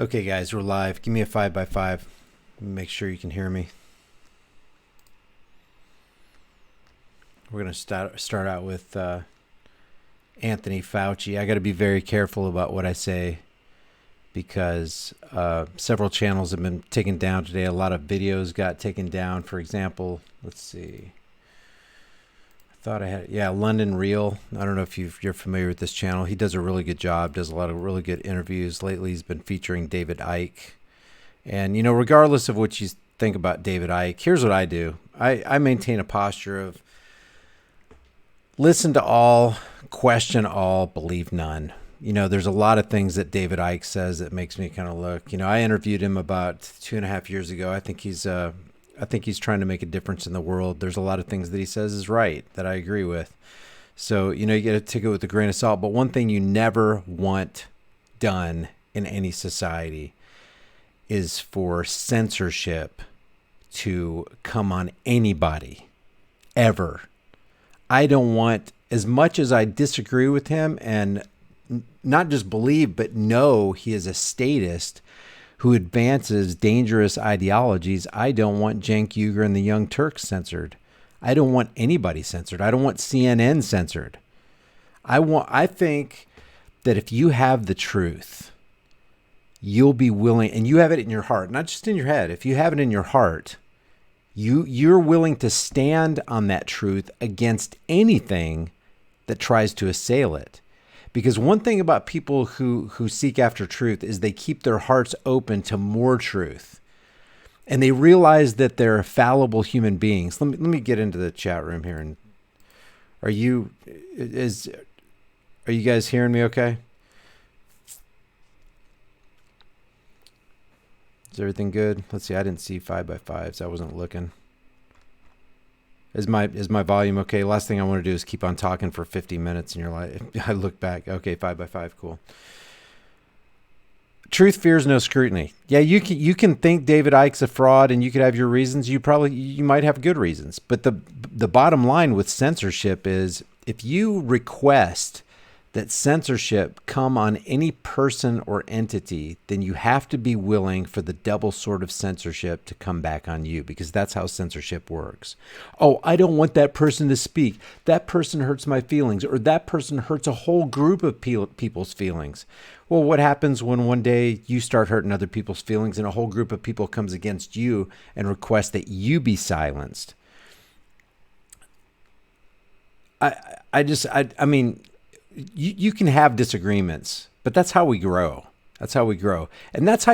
Okay, guys, we're live. Give me a 5x5. Make sure you can hear me. We're going to start out with Anthony Fauci. I got to be very careful about what I say because several channels have been taken down today. A lot of videos got taken down. For example, let's see. I thought I had, London Real. I don't know if you're familiar with this channel. He does a really good job, does a lot of really good interviews. Lately, he's been featuring David Icke. And, regardless of what you think about David Icke, here's what I do. I maintain a posture of listen to all, question all, believe none. There's a lot of things that David Icke says that makes me kind of look. I interviewed him about 2.5 years ago. I think he's trying to make a difference in the world. There's a lot of things that he says is right that I agree with. So, you got to take it with a grain of salt. But one thing you never want done in any society is for censorship to come on anybody, ever. I don't want, as much as I disagree with him and not just believe, but know he is a statist who advances dangerous ideologies, I don't want Cenk Uygur and the Young Turks censored. I don't want anybody censored. I don't want CNN censored. I think that if you have the truth, you'll be willing, and you have it in your heart, not just in your head. If you have it in your heart, you're willing to stand on that truth against anything that tries to assail it. Because one thing about people who seek after truth is they keep their hearts open to more truth. And they realize that they're fallible human beings. Let me get into the chat room here. And are you guys hearing me okay? Is everything good? Let's see. I didn't see 5x5s. I wasn't looking. Is my volume okay? Last thing I want to do is keep on talking for 50 minutes and you're like, I look back. Okay, 5x5, cool. Truth fears no scrutiny. Yeah, you can think David Icke's a fraud and you could have your reasons. You might have good reasons. But the bottom line with censorship is if you request that censorship come on any person or entity, then you have to be willing for the double sword of censorship to come back on you, because that's how censorship works. Oh, I don't want that person to speak. That person hurts my feelings, or that person hurts a whole group of people's feelings. Well, what happens when one day you start hurting other people's feelings and a whole group of people comes against you and requests that you be silenced? I mean, you can have disagreements, but that's how we grow. That's how we grow. And that's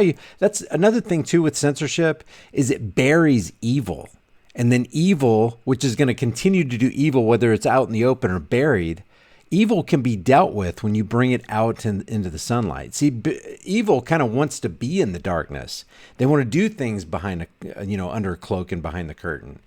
another thing too with censorship is it buries evil. And then evil, which is going to continue to do evil, whether it's out in the open or buried, evil can be dealt with when you bring it out into the sunlight. See, evil kind of wants to be in the darkness. They want to do things behind under a cloak and behind the curtain.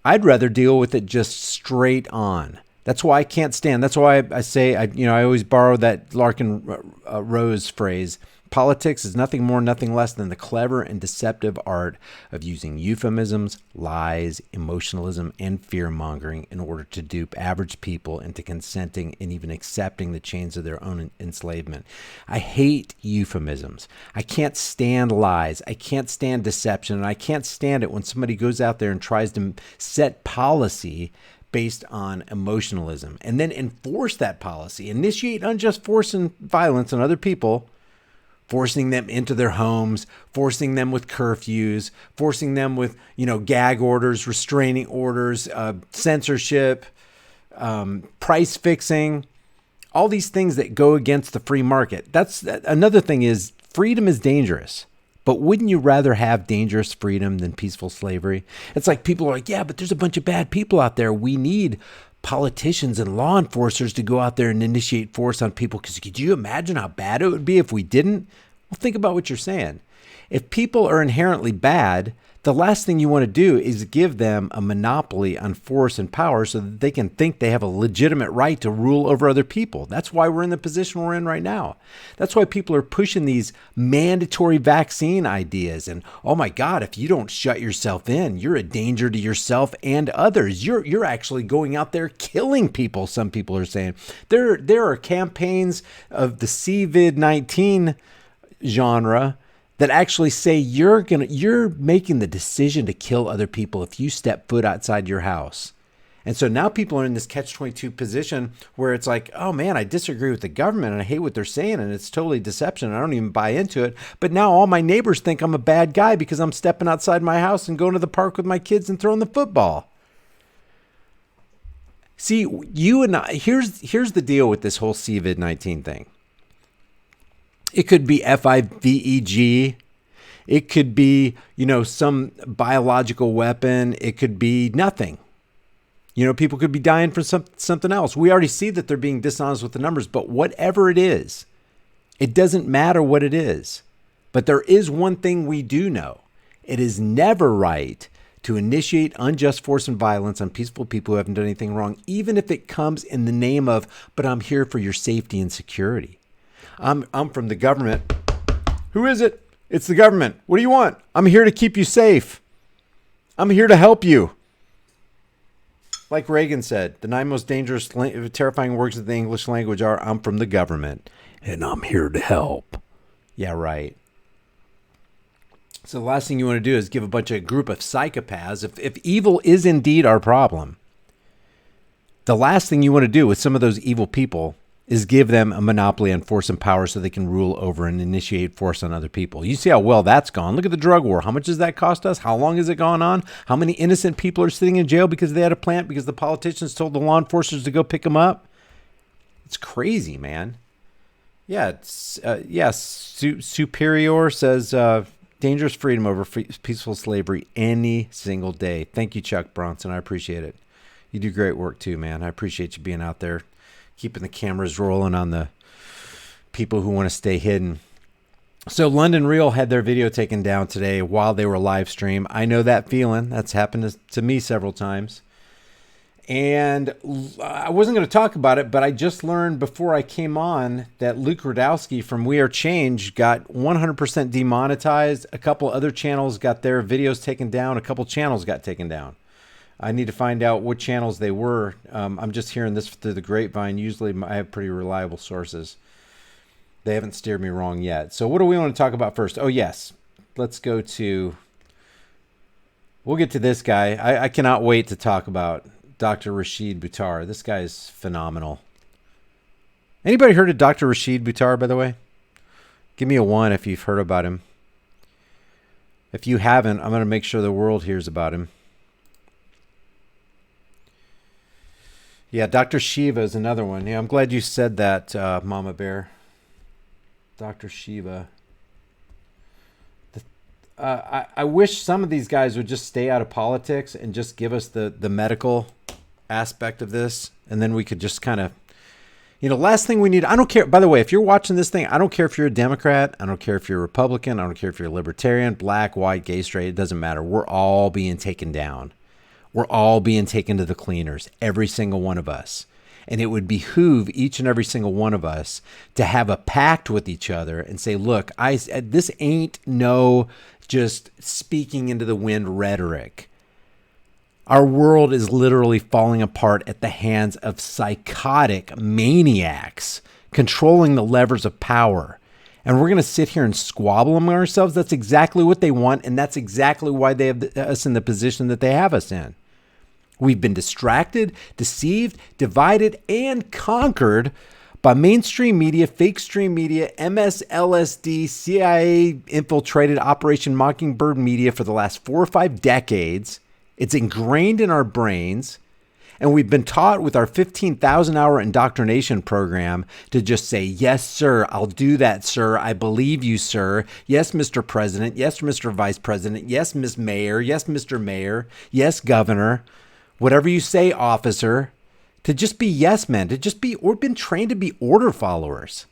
I'd rather deal with it just straight on. That's why I can't stand. That's why I say, I always borrow that Larkin Rose phrase. Politics is nothing more, nothing less than the clever and deceptive art of using euphemisms, lies, emotionalism, and fear-mongering in order to dupe average people into consenting and even accepting the chains of their own enslavement. I hate euphemisms. I can't stand lies. I can't stand deception. And I can't stand it when somebody goes out there and tries to set policy based on emotionalism and then enforce that policy, initiate unjust force and violence on other people, forcing them into their homes, forcing them with curfews, forcing them with, gag orders, restraining orders, censorship, price fixing, all these things that go against the free market. That's another thing is freedom is dangerous. But wouldn't you rather have dangerous freedom than peaceful slavery? It's like people are like, yeah, but there's a bunch of bad people out there. We need politicians and law enforcers to go out there and initiate force on people. Because could you imagine how bad it would be if we didn't? Well, think about what you're saying. If people are inherently bad, the last thing you want to do is give them a monopoly on force and power so that they can think they have a legitimate right to rule over other people. That's why we're in the position we're in right now. That's why people are pushing these mandatory vaccine ideas. And, oh my God, if you don't shut yourself in, you're a danger to yourself and others. You're actually going out there killing people, some people are saying. There are campaigns of the COVID-19 genre that actually say you're making the decision to kill other people if you step foot outside your house. And so now people are in this catch-22 position where it's like, oh man, I disagree with the government and I hate what they're saying and it's totally deception. I don't even buy into it. But now all my neighbors think I'm a bad guy because I'm stepping outside my house and going to the park with my kids and throwing the football. See, you and I, here's the deal with this whole COVID-19 thing. It could be FIVEG. It could be, some biological weapon. It could be nothing. People could be dying from something else. We already see that they're being dishonest with the numbers, but whatever it is, it doesn't matter what it is. But there is one thing we do know. It is never right to initiate unjust force and violence on peaceful people who haven't done anything wrong, even if it comes in the name of, but I'm here for your safety and security. I'm from the government. Who is it? It's the government. What do you want? I'm here to keep you safe. I'm here to help you. Like Reagan said, the 9 most dangerous, terrifying words of the English language are, I'm from the government, and I'm here to help. Yeah, right. So the last thing you want to do is give a group of psychopaths. If evil is indeed our problem, the last thing you want to do with some of those evil people is give them a monopoly on force and power so they can rule over and initiate force on other people. You see how well that's gone. Look at the drug war. How much does that cost us? How long has it gone on? How many innocent people are sitting in jail because they had a plant because the politicians told the law enforcers to go pick them up? It's crazy, man. Yeah, Superior says dangerous freedom over peaceful slavery any single day. Thank you, Chuck Bronson. I appreciate it. You do great work too, man. I appreciate you being out there, keeping the cameras rolling on the people who want to stay hidden. So London Real had their video taken down today while they were live stream. I know that feeling. That's happened to me several times. And I wasn't going to talk about it, but I just learned before I came on that Luke Radowski from We Are Change got 100% demonetized. A couple other channels got their videos taken down. A couple channels got taken down. I need to find out what channels they were. I'm just hearing this through the grapevine. Usually I have pretty reliable sources. They haven't steered me wrong yet. So what do we want to talk about first? Oh, yes. Let's go to... We'll get to this guy. I cannot wait to talk about Dr. Rashid Buttar. This guy is phenomenal. Anybody heard of Dr. Rashid Buttar, by the way? Give me a 1 if you've heard about him. If you haven't, I'm going to make sure the world hears about him. Yeah, Dr. Shiva is another one. Yeah, I'm glad you said that, Mama Bear. Dr. Shiva. I wish some of these guys would just stay out of politics and just give us the medical aspect of this. And then we could just kind of, last thing we need. I don't care. By the way, if you're watching this thing, I don't care if you're a Democrat. I don't care if you're a Republican. I don't care if you're a libertarian, black, white, gay, straight. It doesn't matter. We're all being taken down. We're all being taken to the cleaners, every single one of us. And it would behoove each and every single one of us to have a pact with each other and say, look, this ain't no just speaking into the wind rhetoric. Our world is literally falling apart at the hands of psychotic maniacs controlling the levers of power. And we're going to sit here and squabble among ourselves. That's exactly what they want. And that's exactly why they have us in the position that they have us in. We've been distracted, deceived, divided, and conquered by mainstream media, fake stream media, MSLSD, CIA infiltrated Operation Mockingbird media for the last 4 or 5 decades. It's ingrained in our brains. And we've been taught with our 15,000-hour indoctrination program to just say, yes, sir, I'll do that, sir. I believe you, sir. Yes, Mr. President. Yes, Mr. Vice President. Yes, Ms. Mayor. Yes, Mr. Mayor. Yes, Governor. Whatever you say, officer. To just be yes men. We've been trained to be order followers.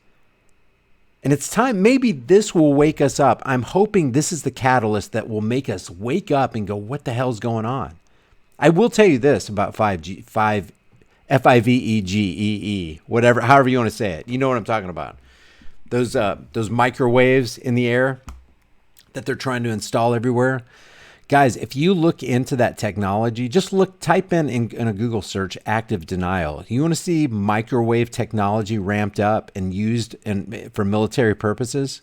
And it's time, maybe this will wake us up. I'm hoping this is the catalyst that will make us wake up and go, what the hell's going on? I will tell you this about 5G, FIVEGEE, whatever, however you want to say it. You know what I'm talking about. Those microwaves in the air that they're trying to install everywhere. Guys, if you look into that technology, just type in a Google search, active denial. You want to see microwave technology ramped up and used for military purposes?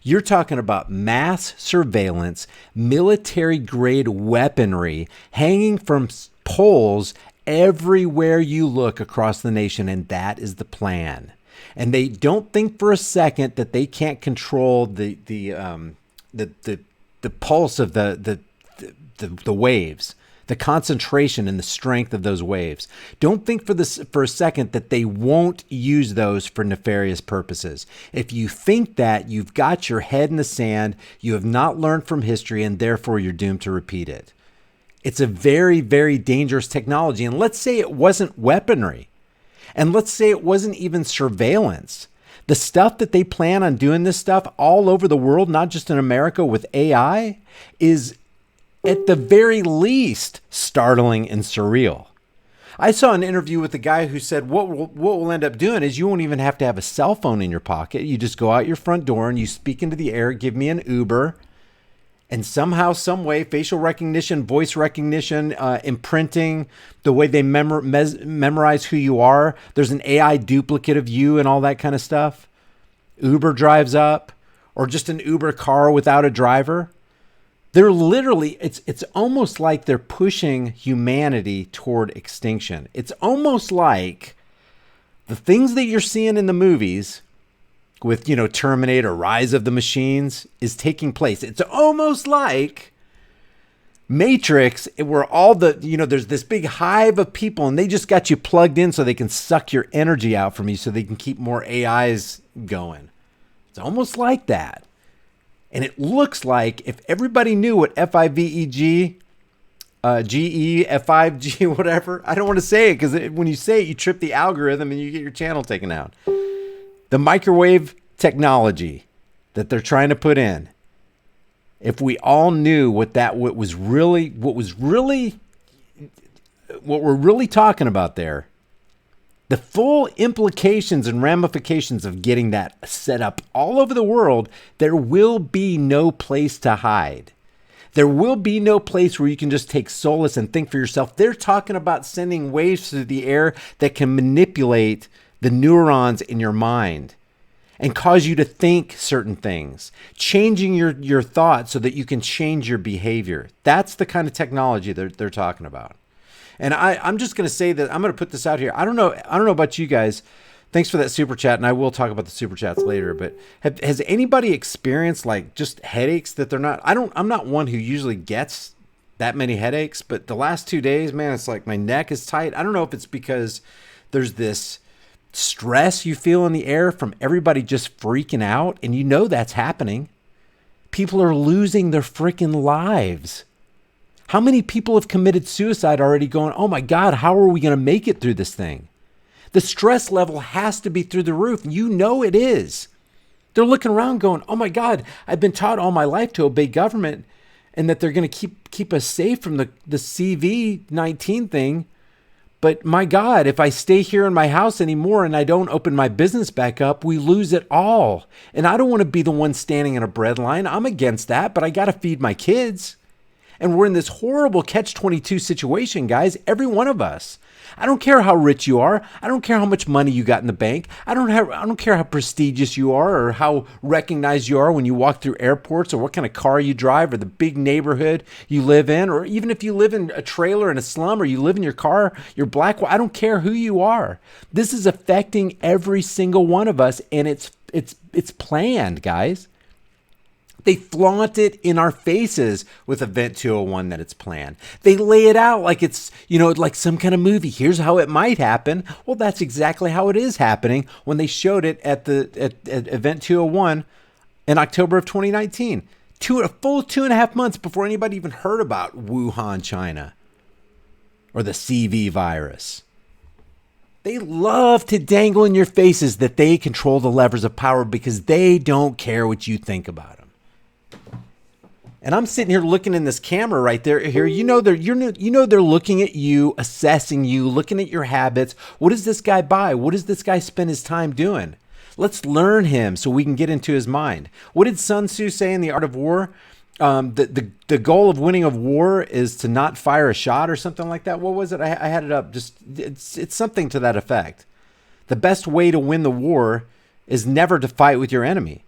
You're talking about mass surveillance, military grade weaponry hanging from poles everywhere you look across the nation. And that is the plan. And they don't think for a second that they can't control the pulse of the waves, the concentration and the strength of those waves. Don't think for a second that they won't use those for nefarious purposes. If you think that, you've got your head in the sand, you have not learned from history, and therefore you're doomed to repeat it. It's a very, very dangerous technology. And let's say it wasn't weaponry. And let's say it wasn't even surveillance. The stuff that they plan on doing this stuff all over the world, not just in America with AI, is at the very least startling and surreal. I saw an interview with a guy who said what we'll end up doing is you won't even have to have a cell phone in your pocket. You just go out your front door and you speak into the air, give me an Uber, and somehow, some way, facial recognition, voice recognition, imprinting, the way they memorize who you are. There's an AI duplicate of you and all that kind of stuff. Uber drives up, or just an Uber car without a driver. They're literally, it's almost like they're pushing humanity toward extinction. It's almost like the things that you're seeing in the movies with, Terminator, Rise of the Machines is taking place. It's almost like Matrix, where all there's this big hive of people and they just got you plugged in so they can suck your energy out from you so they can keep more AIs going. It's almost like that. And it looks like if everybody knew what FIVEG, GE, F5G, whatever, I don't want to say it because when you say it, you trip the algorithm and you get your channel taken out. The microwave technology that they're trying to put in, if we all knew what we're really talking about there, the full implications and ramifications of getting that set up all over the world, there will be no place to hide. There will be no place where you can just take solace and think for yourself. They're talking about sending waves through the air that can manipulate the neurons in your mind and cause you to think certain things, changing your thoughts so that you can change your behavior. That's the kind of technology they're talking about. And I'm just going to say that I'm going to put this out here. I don't know about you guys. Thanks for that super chat, and I will talk about the super chats later. But has anybody experienced like just headaches that they're not? I'm not one who usually gets that many headaches, but the last 2 days, man, it's like my neck is tight. I don't know if it's because there's this stress you feel in the air from everybody just freaking out, and that's happening. People are losing their freaking lives. How many people have committed suicide already going, oh my God, how are we going to make it through this thing? The stress level has to be through the roof. It is. They're looking around going, oh my God, I've been taught all my life to obey government and that they're going to keep us safe from the CV-19 thing. But my God, if I stay here in my house anymore and I don't open my business back up, we lose it all. And I don't want to be the one standing in a bread line. I'm against that, but I got to feed my kids. And we're in this horrible catch-22 situation, guys, every one of us. I don't care how rich you are. I don't care how much money you got in the bank. I don't care how prestigious you are or how recognized you are when you walk through airports or what kind of car you drive or the big neighborhood you live in, or even if you live in a trailer in a slum or you live in your car, you're black. I don't care who you are. This is affecting every single one of us, and it's planned, guys. They flaunt it in our faces with Event 201 that it's planned. They lay it out like it's, like some kind of movie. Here's how it might happen. Well, that's exactly how it is happening when they showed it at Event 201 in October of 2019. A full 2.5 months before anybody even heard about Wuhan, China, or the CV virus. They love to dangle in your faces that they control the levers of power because they don't care what you think about them. And I'm sitting here looking in this camera right there. Here, they're looking at you, assessing you, looking at your habits. What does this guy buy? What does this guy spend his time doing? Let's learn him so we can get into his mind. What did Sun Tzu say in The Art of War? The goal of winning a war is to not fire a shot or something like that. What was it? I had it up. Just it's something to that effect. The best way to win the war is never to fight with your enemy.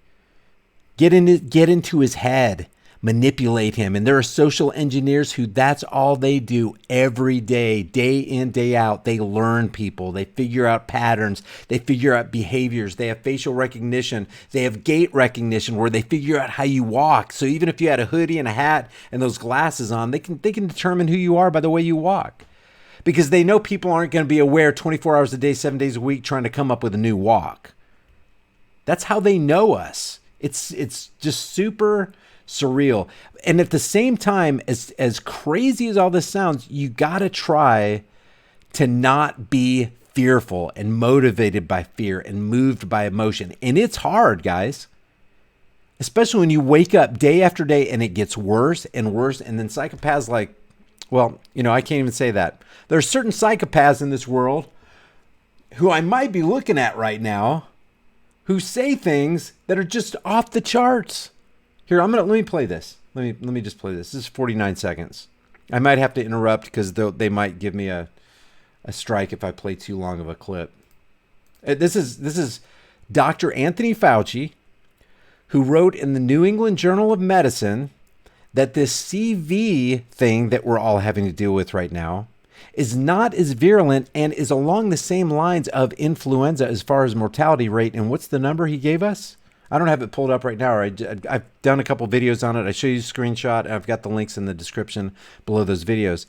Get into his head, manipulate him. And there are social engineers who that's all they do every day in, day out. They learn people. They figure out patterns. They figure out behaviors. They have facial recognition. They have gait recognition where they figure out how you walk. So even if you had a hoodie and a hat and those glasses on, they can determine who you are by the way you walk. Because they know people aren't going to be aware 24 hours a day, 7 days a week trying to come up with a new walk. That's how they know us. It's just super surreal. And at the same time, as crazy as all this sounds, you got to try to not be fearful and motivated by fear and moved by emotion. And it's hard, guys. Especially when you wake up day after day and it gets worse and worse. And then psychopaths like, well, I can't even say that. There are certain psychopaths in this world who I might be looking at right now who say things that are just off the charts. Here, let me play this. Let me just play this. This is 49 seconds. I might have to interrupt because they might give me a strike if I play too long of a clip. This is Dr. Anthony Fauci, who wrote in the New England Journal of Medicine that this CV thing that we're all having to deal with right now is not as virulent and is along the same lines of influenza as far as mortality rate. And what's the number he gave us? I don't have it pulled up right now. I've done a couple videos on it. I show you a screenshot. I've got the links in the description below those videos.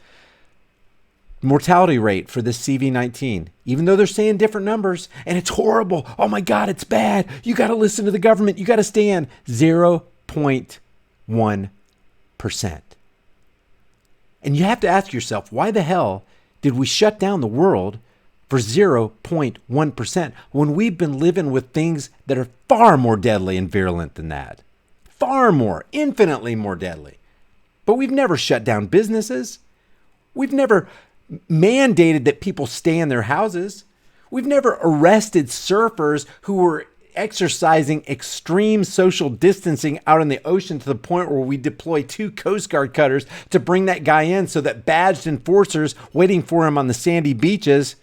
Mortality rate for this CV-19, even though they're saying different numbers, and it's horrible. Oh my God, it's bad. You got to listen to the government. You got to stand 0.1%. And you have to ask yourself, why the hell did we shut down the world for 0.1% when we've been living with things that are far more deadly and virulent than that? Far more, infinitely more deadly. But we've never shut down businesses. We've never mandated that people stay in their houses. We've never arrested surfers who were exercising extreme social distancing out in the ocean to the point where we deploy 2 Coast Guard cutters to bring that guy in so that badged enforcers waiting for him on the sandy beaches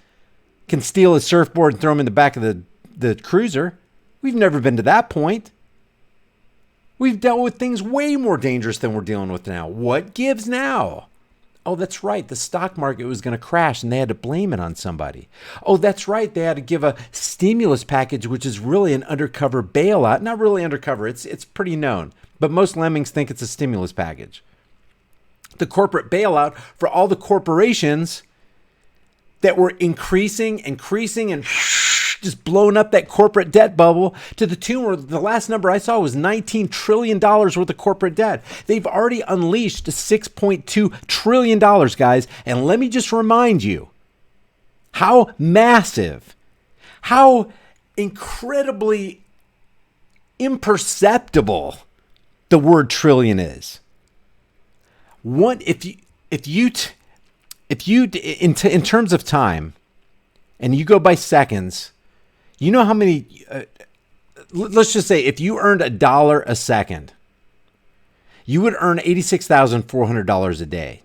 can steal his surfboard and throw him in the back of the cruiser. We've never been to that point. We've dealt with things way more dangerous than we're dealing with now. What gives now? Oh, that's right. The stock market was going to crash and they had to blame it on somebody. Oh, that's right. They had to give a stimulus package, which is really an undercover bailout. Not really undercover. It's pretty known. But most lemmings think it's a stimulus package. The corporate bailout for all the corporations that were increasing and just blowing up that corporate debt bubble to the tune where the last number I saw was $19 trillion worth of corporate debt. They've already unleashed $6.2 trillion, guys. And let me just remind you how massive, how incredibly imperceptible the word trillion is. In terms of time, and you go by seconds, you know how many, let's just say if you earned $1 a second, you would earn $86,400 a day.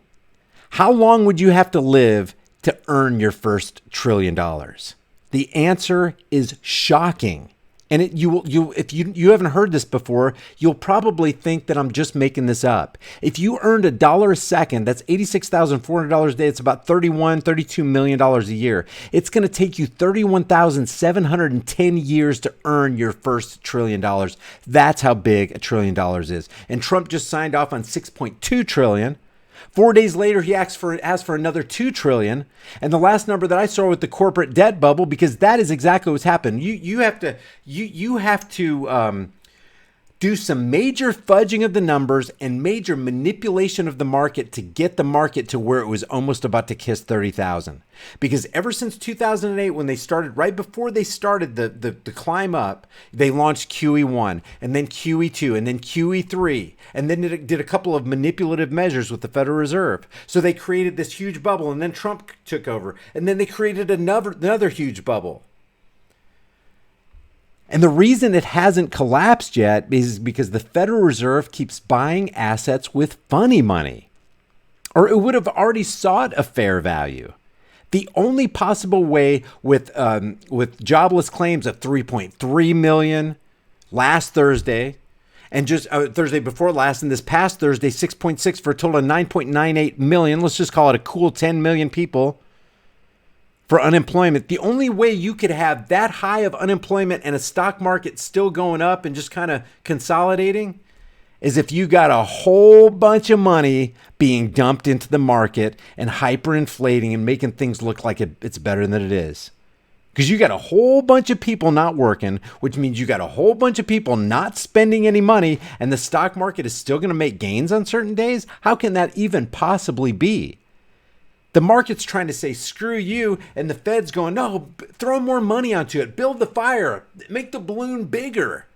How long would you have to live to earn your first $1 trillion? The answer is shocking. And if you haven't heard this before, you'll probably think that I'm just making this up. If you earned $1 a second, that's $86,400 a day. It's about $32 million a year. It's going to take you 31,710 years to earn your first $1 trillion. That's how big $1 trillion is. And Trump just signed off on $6.2 trillion. 4 days later, he asks for another $2 trillion. And the last number that I saw with the corporate debt bubble, because that is exactly what's happened. You have to do some major fudging of the numbers and major manipulation of the market to get the market to where it was almost about to kiss 30,000. Because ever since 2008, when they started, right before they started the climb up, they launched QE1 and then QE2 and then QE3. And then did a couple of manipulative measures with the Federal Reserve. So they created this huge bubble, and then Trump took over. And then they created another huge bubble. And the reason it hasn't collapsed yet is because the Federal Reserve keeps buying assets with funny money, or it would have already sought a fair value. The only possible way with jobless claims of 3.3 million last Thursday, and just Thursday before last, and this past Thursday, 6.6 for a total of 9.98 million. Let's just call it a cool 10 million people for unemployment. The only way you could have that high of unemployment and a stock market still going up and just kind of consolidating is if you got a whole bunch of money being dumped into the market and hyperinflating and making things look like it's better than it is. Because you got a whole bunch of people not working, which means you got a whole bunch of people not spending any money, and the stock market is still going to make gains on certain days. How can that even possibly be? The market's trying to say, screw you, and the Fed's going, no, throw more money onto it. Build the fire. Make the balloon bigger.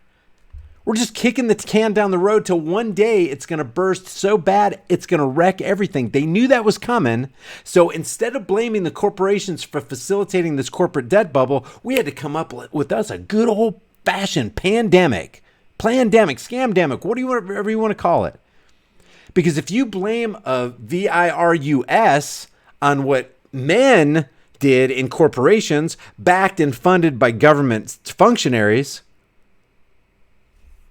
We're just kicking the can down the road till one day it's going to burst so bad it's going to wreck everything. They knew that was coming. So instead of blaming the corporations for facilitating this corporate debt bubble, we had to come up with us a good old-fashioned pandemic, scamdemic, whatever you want to call it. Because if you blame a virus on what men did in corporations backed and funded by government functionaries,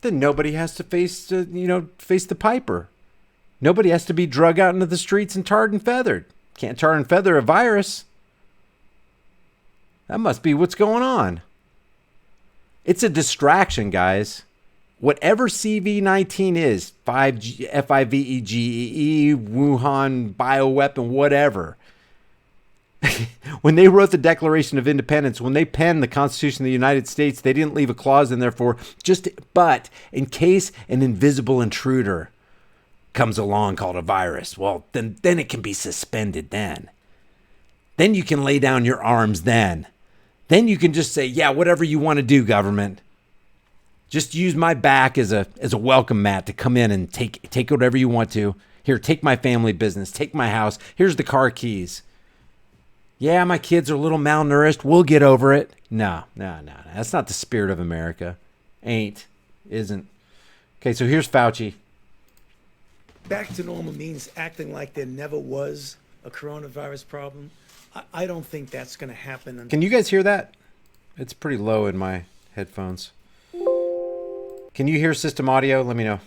then nobody has to face the piper. Nobody has to be drug out into the streets and tarred and feathered. Can't tar and feather a virus. That must be what's going on. It's a distraction, guys. Whatever CV-19 is, 5G, FIVEGE, Wuhan, bioweapon, whatever. When they wrote the Declaration of Independence, when they penned the Constitution of the United States, they didn't leave a clause in there for but in case an invisible intruder comes along called a virus, well, then it can be suspended then. Then you can lay down your arms then. Then you can just say, yeah, whatever you want to do, government. Just use my back as a welcome mat to come in and take whatever you want to. Here, take my family business, take my house. Here's the car keys. Yeah, my kids are a little malnourished. We'll get over it. No. That's not the spirit of America. Isn't. Okay, so here's Fauci. Back to normal means acting like there never was a coronavirus problem. I don't think that's going to happen. Can you guys hear that? It's pretty low in my headphones. Can you hear system audio? Let me know.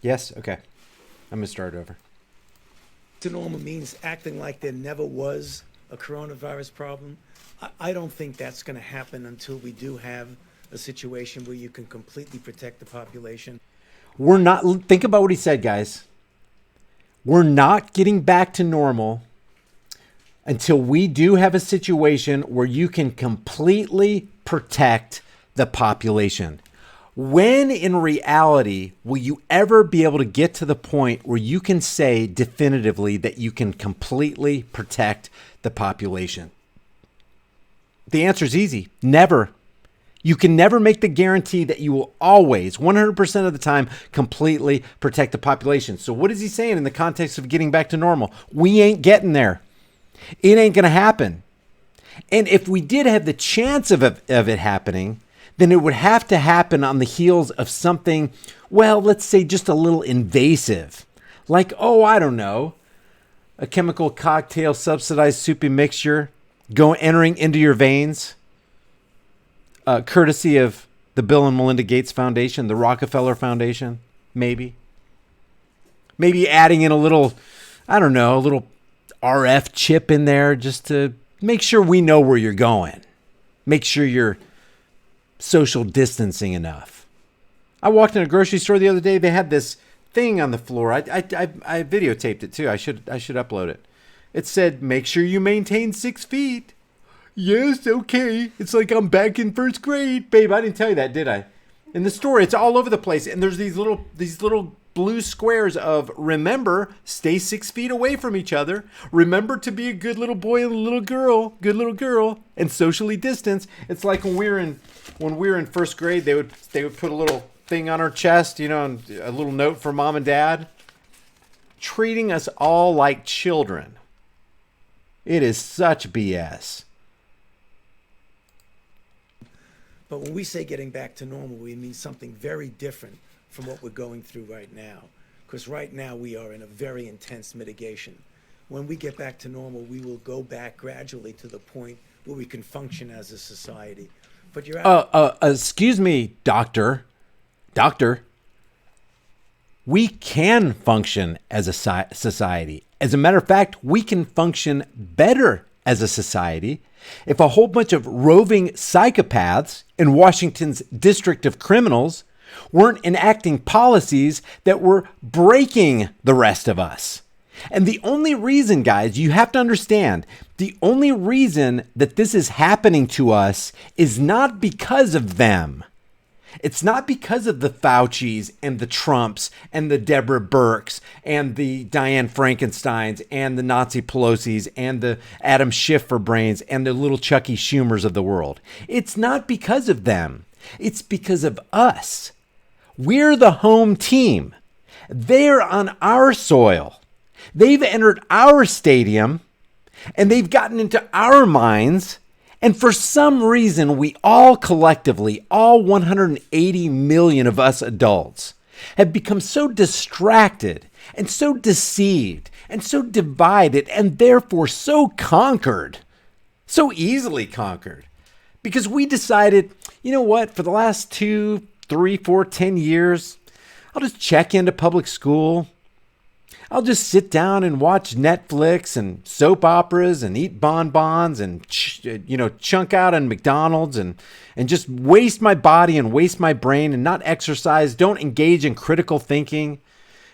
Yes? Okay. I'm going to start over. To normal means acting like there never was a coronavirus problem. I don't think that's going to happen until we do have a situation where you can completely protect the population. We're not, think about what he said, guys. We're not getting back to normal until we do have a situation where you can completely protect the population. When in reality will you ever be able to get to the point where you can say definitively that you can completely protect the population? The answer is easy. Never. You can never make the guarantee that you will always, 100% of the time, completely protect the population. So what is he saying in the context of getting back to normal? We ain't getting there. It ain't going to happen. And if we did have the chance of it happening, then it would have to happen on the heels of something, well, let's say just a little invasive. Like, I don't know, a chemical cocktail subsidized soupy mixture entering into your veins, courtesy of the Bill and Melinda Gates Foundation, the Rockefeller Foundation, maybe. Maybe adding in a little RF chip in there just to make sure we know where you're going. Make sure you're social distancing enough. I walked in a grocery store the other day. They had this thing on the floor. I videotaped it too. I should upload it. It said, make sure you maintain 6 feet. Yes, okay. It's like I'm back in first grade. Babe, I didn't tell you that, did I? In the store, it's all over the place. And there's these little blue squares of remember, stay 6 feet away from each other. Remember to be a good little boy and good little girl, and socially distance. It's like when we were in first grade, they would put a little thing on our chest, and a little note for mom and dad. treating us all like children. It is such BS. But when we say getting back to normal, we mean something very different from what we're going through right now. Because right now we are in a very intense mitigation. When we get back to normal, we will go back gradually to the point where we can function as a society. But you're excuse me, doctor. Doctor. We can function as a society. As a matter of fact, we can function better as a society if a whole bunch of roving psychopaths in Washington's District of Criminals weren't enacting policies that were breaking the rest of us. And the only reason, guys, you have to understand, the only reason that this is happening to us is not because of them. It's not because of the Faucis and the Trumps and the Deborah Burks and the Diane Frankensteins and the Nancy Pelosi's and the Adam Schiff for brains and the little Chucky Schumers of the world. It's not because of them. It's because of us. We're the home team. They're on our soil. They've entered our stadium and they've gotten into our minds. And for some reason, we all collectively, all 180 million of us adults, have become so distracted and so deceived and so divided and therefore so conquered, so easily conquered. Because we decided, you know what, for the last 2, 3, 4, 10 years, I'll just check into public school. I'll just sit down and watch Netflix and soap operas and eat bonbons and, chunk out on McDonald's and just waste my body and waste my brain and not exercise, don't engage in critical thinking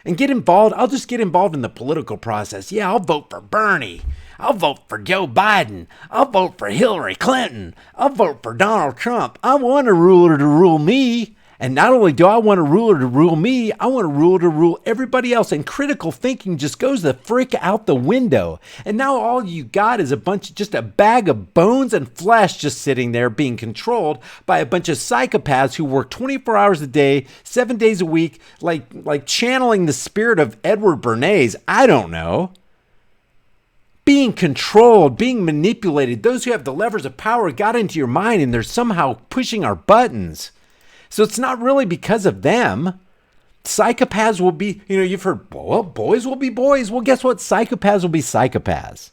and get involved. I'll just get involved in the political process. Yeah, I'll vote for Bernie. I'll vote for Joe Biden. I'll vote for Hillary Clinton. I'll vote for Donald Trump. I want a ruler to rule me. And not only do I want a ruler to rule me, I want a ruler to rule everybody else. And critical thinking just goes the frick out the window. And now all you got is just a bag of bones and flesh just sitting there being controlled by a bunch of psychopaths who work 24 hours a day, 7 days a week, like channeling the spirit of Edward Bernays. I don't know. Being controlled, being manipulated. Those who have the levers of power got into your mind and they're somehow pushing our buttons. So it's not really because of them. Psychopaths will be, you've heard, well, boys will be boys. Well, guess what? Psychopaths will be psychopaths.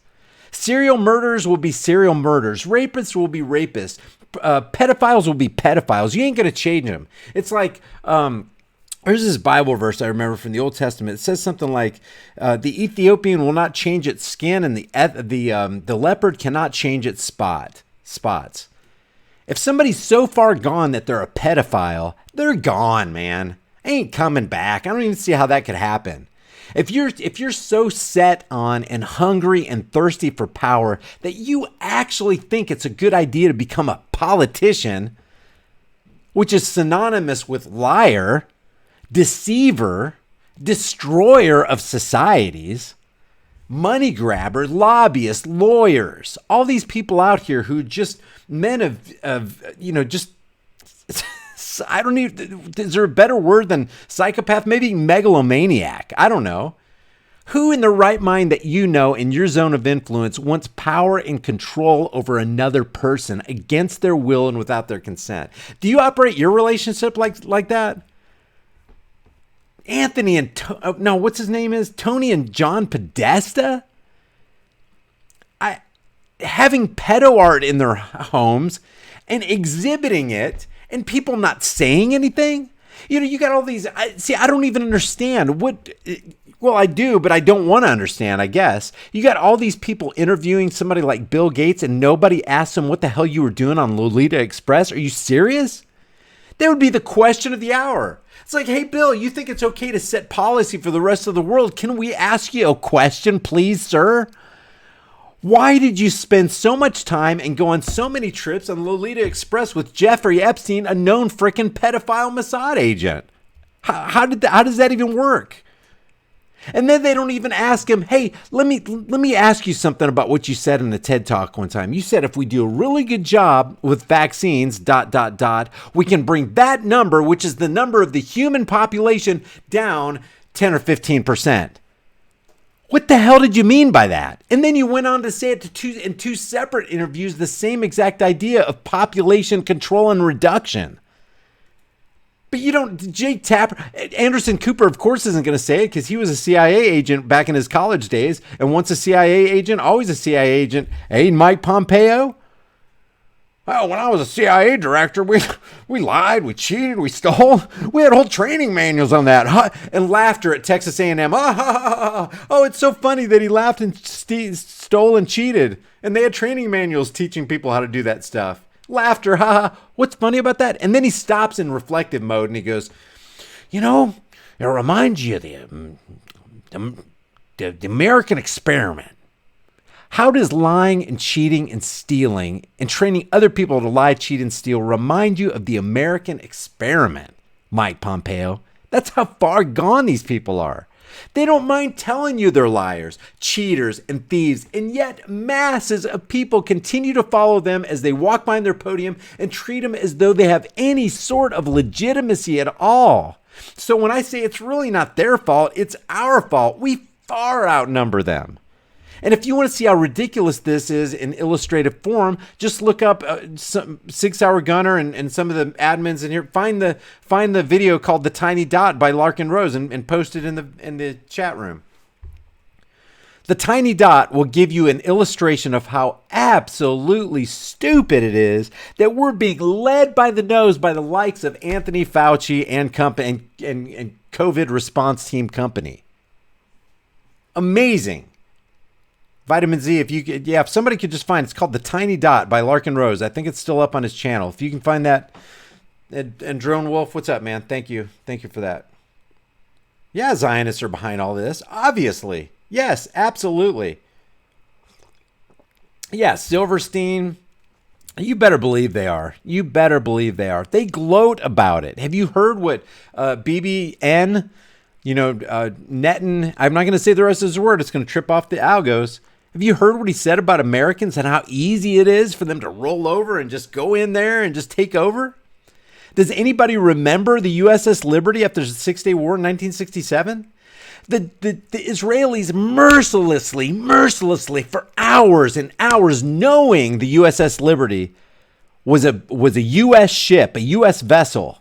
Serial murderers will be serial murderers. Rapists will be rapists. Pedophiles will be pedophiles. You ain't going to change them. It's like, there's this Bible verse I remember from the Old Testament. It says something like, the Ethiopian will not change its skin and the leopard cannot change its spots. If somebody's so far gone that they're a pedophile, they're gone, man. Ain't coming back. I don't even see how that could happen. If you're so set on and hungry and thirsty for power that you actually think it's a good idea to become a politician, which is synonymous with liar, deceiver, destroyer of societies, money grabber, lobbyists, lawyers, all these people out here who just men of just, I don't even, is there a better word than psychopath? Maybe megalomaniac. I don't know. Who in their right mind that in your zone of influence wants power and control over another person against their will and without their consent? Do you operate your relationship like that? Anthony and what's his name is? Tony and John Podesta? Having pedo art in their homes and exhibiting it and people not saying anything. You got all these, I don't even understand well, I do, but I don't want to understand, I guess. You got all these people interviewing somebody like Bill Gates and nobody asked them what the hell you were doing on Lolita Express. Are you serious? That would be the question of the hour. It's like, hey, Bill, you think it's okay to set policy for the rest of the world? Can we ask you a question, please, sir? Why did you spend so much time and go on so many trips on Lolita Express with Jeffrey Epstein, a known frickin' pedophile Mossad agent? How does that even work? And then they don't even ask him, hey, let me ask you something about what you said in the TED Talk one time. You said if we do a really good job with vaccines, ... we can bring that number, which is the number of the human population, down 10 or 15%. What the hell did you mean by that? And then you went on to say it in two separate interviews, the same exact idea of population control and reduction. But you don't, Jake Tapper, Anderson Cooper, of course, isn't going to say it because he was a CIA agent back in his college days. And once a CIA agent, always a CIA agent. Hey, Mike Pompeo? Well, when I was a CIA director, we lied, we cheated, we stole. We had whole training manuals on that. And laughter at Texas A&M. Oh, it's so funny that he laughed and stole and cheated. And they had training manuals teaching people how to do that stuff. Laughter, what's funny about that? And then he stops in reflective mode and he goes, you know, it reminds you of the American experiment. How does lying and cheating and stealing and training other people to lie, cheat, and steal remind you of the American experiment, Mike Pompeo? That's how far gone these people are. They don't mind telling you they're liars, cheaters, and thieves, and yet masses of people continue to follow them as they walk behind their podium and treat them as though they have any sort of legitimacy at all. So when I say it's really not their fault, it's our fault. We far outnumber them. And if you want to see how ridiculous this is in illustrative form, just look up some 6 Hour Gunner and some of the admins in here. Find the video called "The Tiny Dot" by Larkin Rose and post it in the chat room. The Tiny Dot will give you an illustration of how absolutely stupid it is that we're being led by the nose by the likes of Anthony Fauci and company and COVID response team company. Amazing. Vitamin Z, if somebody could just find, it's called The Tiny Dot by Larkin Rose. I think it's still up on his channel. If you can find that. And Drone Wolf, what's up, man? Thank you for that. Yeah, Zionists are behind all this. Obviously. Yes, absolutely. Yeah, Silverstein. You better believe they are. You better believe they are. They gloat about it. Have you heard what BBN, Netin, I'm not going to say the rest of his word. It's going to trip off the algos. Have you heard what he said about Americans and how easy it is for them to roll over and just go in there and just take over? Does anybody remember the USS Liberty after the 6-Day War in 1967? The Israelis mercilessly for hours and hours, knowing the USS Liberty was a U.S. ship, a U.S. vessel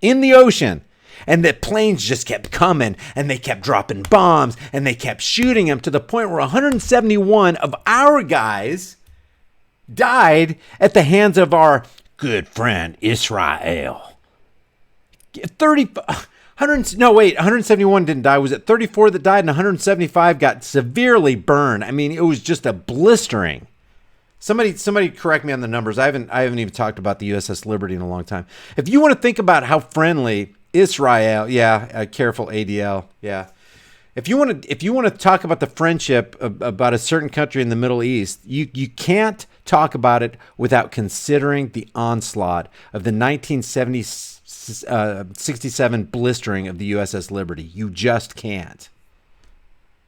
in the ocean, and the planes just kept coming, and they kept dropping bombs, and they kept shooting them to the point where 171 of our guys died at the hands of our good friend Israel. 171 didn't die. Was it 34 that died, and 175 got severely burned? I mean, it was just a blistering. Somebody correct me on the numbers. I haven't even talked about the USS Liberty in a long time. If you want to think about how friendly Israel, careful ADL, yeah. If you want to talk about the friendship about a certain country in the Middle East, you can't talk about it without considering the onslaught of the 1967 blistering of the USS Liberty. You just can't.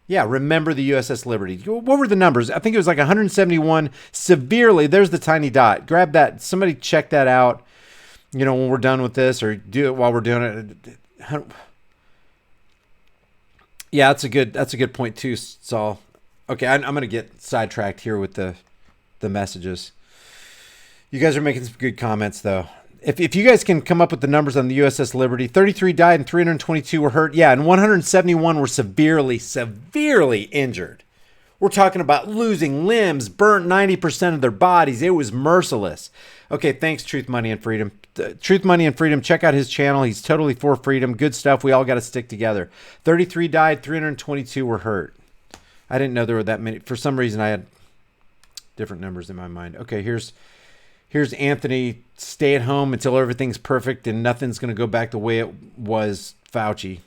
Yeah, remember the USS Liberty. What were the numbers? I think it was like 171 severely. There's the Tiny Dot. Grab that. Somebody check that out. When we're done with this, or do it while we're doing it. Yeah, that's a good point too, Saul. Okay, I'm going to get sidetracked here with the messages. You guys are making some good comments though. If you guys can come up with the numbers on the USS Liberty, 33 died and 322 were hurt. Yeah, and 171 were severely injured. We're talking about losing limbs, burnt 90% of their bodies. It was merciless. Okay, thanks, Truth, Money, and Freedom. Truth, Money, and Freedom. Check out his channel. He's totally for freedom. Good stuff. We all got to stick together. 33 died, 322 were hurt. I didn't know there were that many. For some reason, I had different numbers in my mind. Okay, here's Anthony. Stay at home until everything's perfect and nothing's going to go back the way it was. Fauci.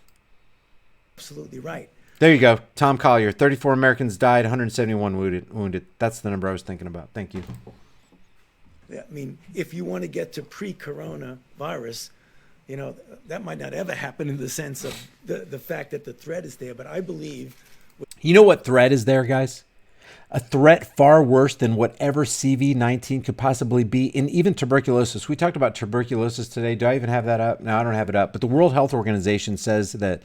Absolutely right. There you go. Tom Collier. 34 Americans died, 171 wounded. That's the number I was thinking about. Thank you. I mean, if you want to get to pre-corona virus, that might not ever happen in the sense of the fact that the threat is there. But I believe. You know what threat is there, guys? A threat far worse than whatever CV-19 could possibly be, and even tuberculosis. We talked about tuberculosis today. Do I even have that up? No, I don't have it up. But the World Health Organization says that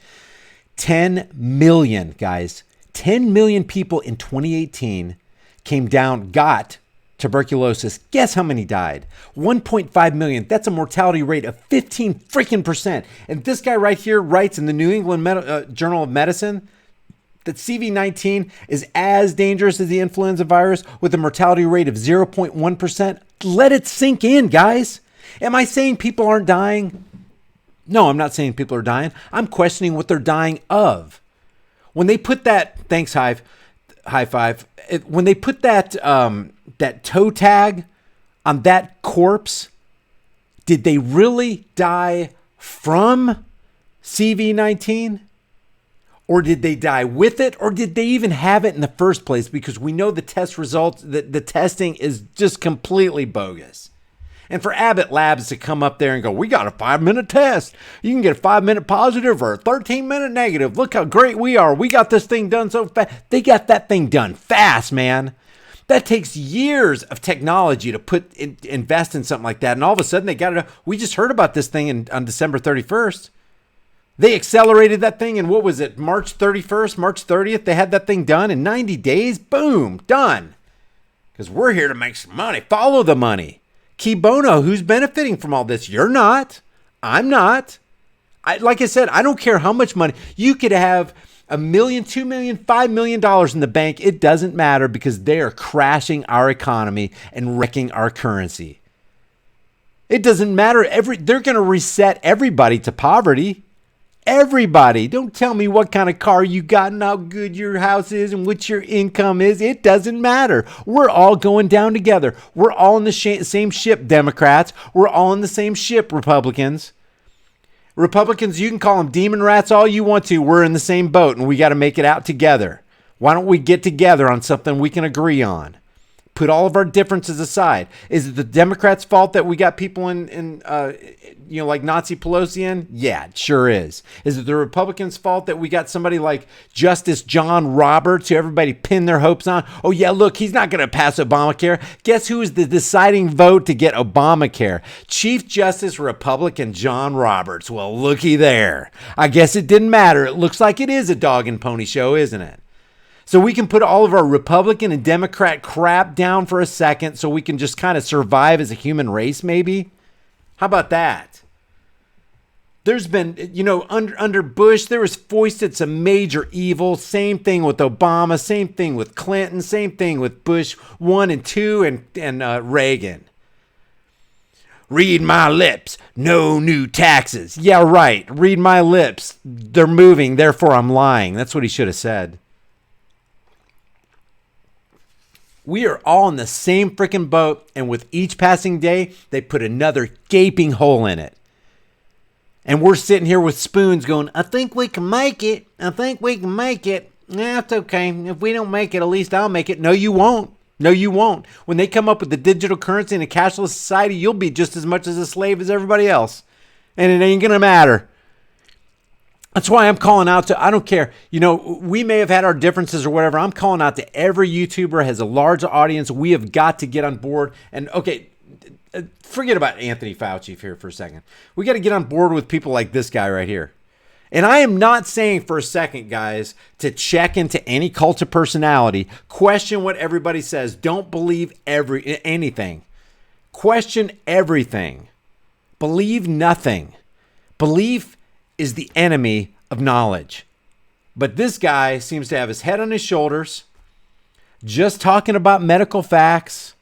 10 million, guys, 10 million people in 2018 got tuberculosis. Guess how many died? 1.5 million. That's a mortality rate of 15 freaking percent. And this guy right here writes in the New England Journal of Medicine that CV-19 is as dangerous as the influenza virus with a mortality rate of 0.1%. Let it sink in, guys. Am I saying people aren't dying? No, I'm not saying people are dying. I'm questioning what they're dying of. When they put that, thanks high five. When they put that that toe tag on that corpse, did they really die from CV-19? Or did they die with it? Or did they even have it in the first place? Because we know the test results, the testing is just completely bogus. And for Abbott Labs to come up there and go, we got a 5-minute test. You can get a 5-minute positive or a 13-minute negative. Look how great we are. We got this thing done so fast. They got that thing done fast, man. That takes years of technology to invest in something like that. And all of a sudden they got it. We just heard about this thing on December 31st. They accelerated that thing. And what was it? March 31st, March 30th. They had that thing done in 90 days. Boom, done. Because we're here to make some money. Follow the money. Key bono, who's benefiting from all this? You're not. I'm not. Like I said, I don't care how much money. You could have $1 million, $2 million, $5 million in the bank. It doesn't matter because they are crashing our economy and wrecking our currency. It doesn't matter. They're going to reset everybody to poverty. Everybody. Don't tell me what kind of car you got and how good your house is and what your income is. It doesn't matter. We're all going down together. We're all in the same ship, Democrats. We're all in the same ship, Republicans. Republicans, you can call them demon rats all you want to. We're in the same boat and we got to make it out together. Why don't we get together on something we can agree on? Put all of our differences aside. Is it the Democrats' fault that we got people like Nazi Pelosi in? Yeah, it sure is. Is it the Republicans' fault that we got somebody like Justice John Roberts, who everybody pinned their hopes on? Oh, yeah, look, he's not going to pass Obamacare. Guess who is the deciding vote to get Obamacare? Chief Justice Republican John Roberts. Well, looky there. I guess it didn't matter. It looks like it is a dog and pony show, isn't it? So we can put all of our Republican and Democrat crap down for a second so we can just kind of survive as a human race, maybe? How about that? There's been, under Bush, there was foisted some major evil. Same thing with Obama. Same thing with Clinton. Same thing with Bush 1 and 2 and Reagan. Read my lips. No new taxes. Yeah, right. Read my lips. They're moving. Therefore, I'm lying. That's what he should have said. We are all in the same freaking boat, and with each passing day, they put another gaping hole in it. And we're sitting here with spoons going, I think we can make it. I think we can make it. Nah, it's okay. If we don't make it, at least I'll make it. No, you won't. No, you won't. When they come up with the digital currency and a cashless society, you'll be just as much as a slave as everybody else. And it ain't going to matter. That's why I'm calling out to, I don't care. We may have had our differences or whatever. I'm calling out to every YouTuber has a large audience. We have got to get on board. And okay, forget about Anthony Fauci here for a second. We got to get on board with people like this guy right here. And I am not saying for a second, guys, to check into any cult of personality. Question what everybody says. Don't believe anything. Question everything. Believe nothing. Belief is the enemy of knowledge. But this guy seems to have his head on his shoulders, just talking about medical facts.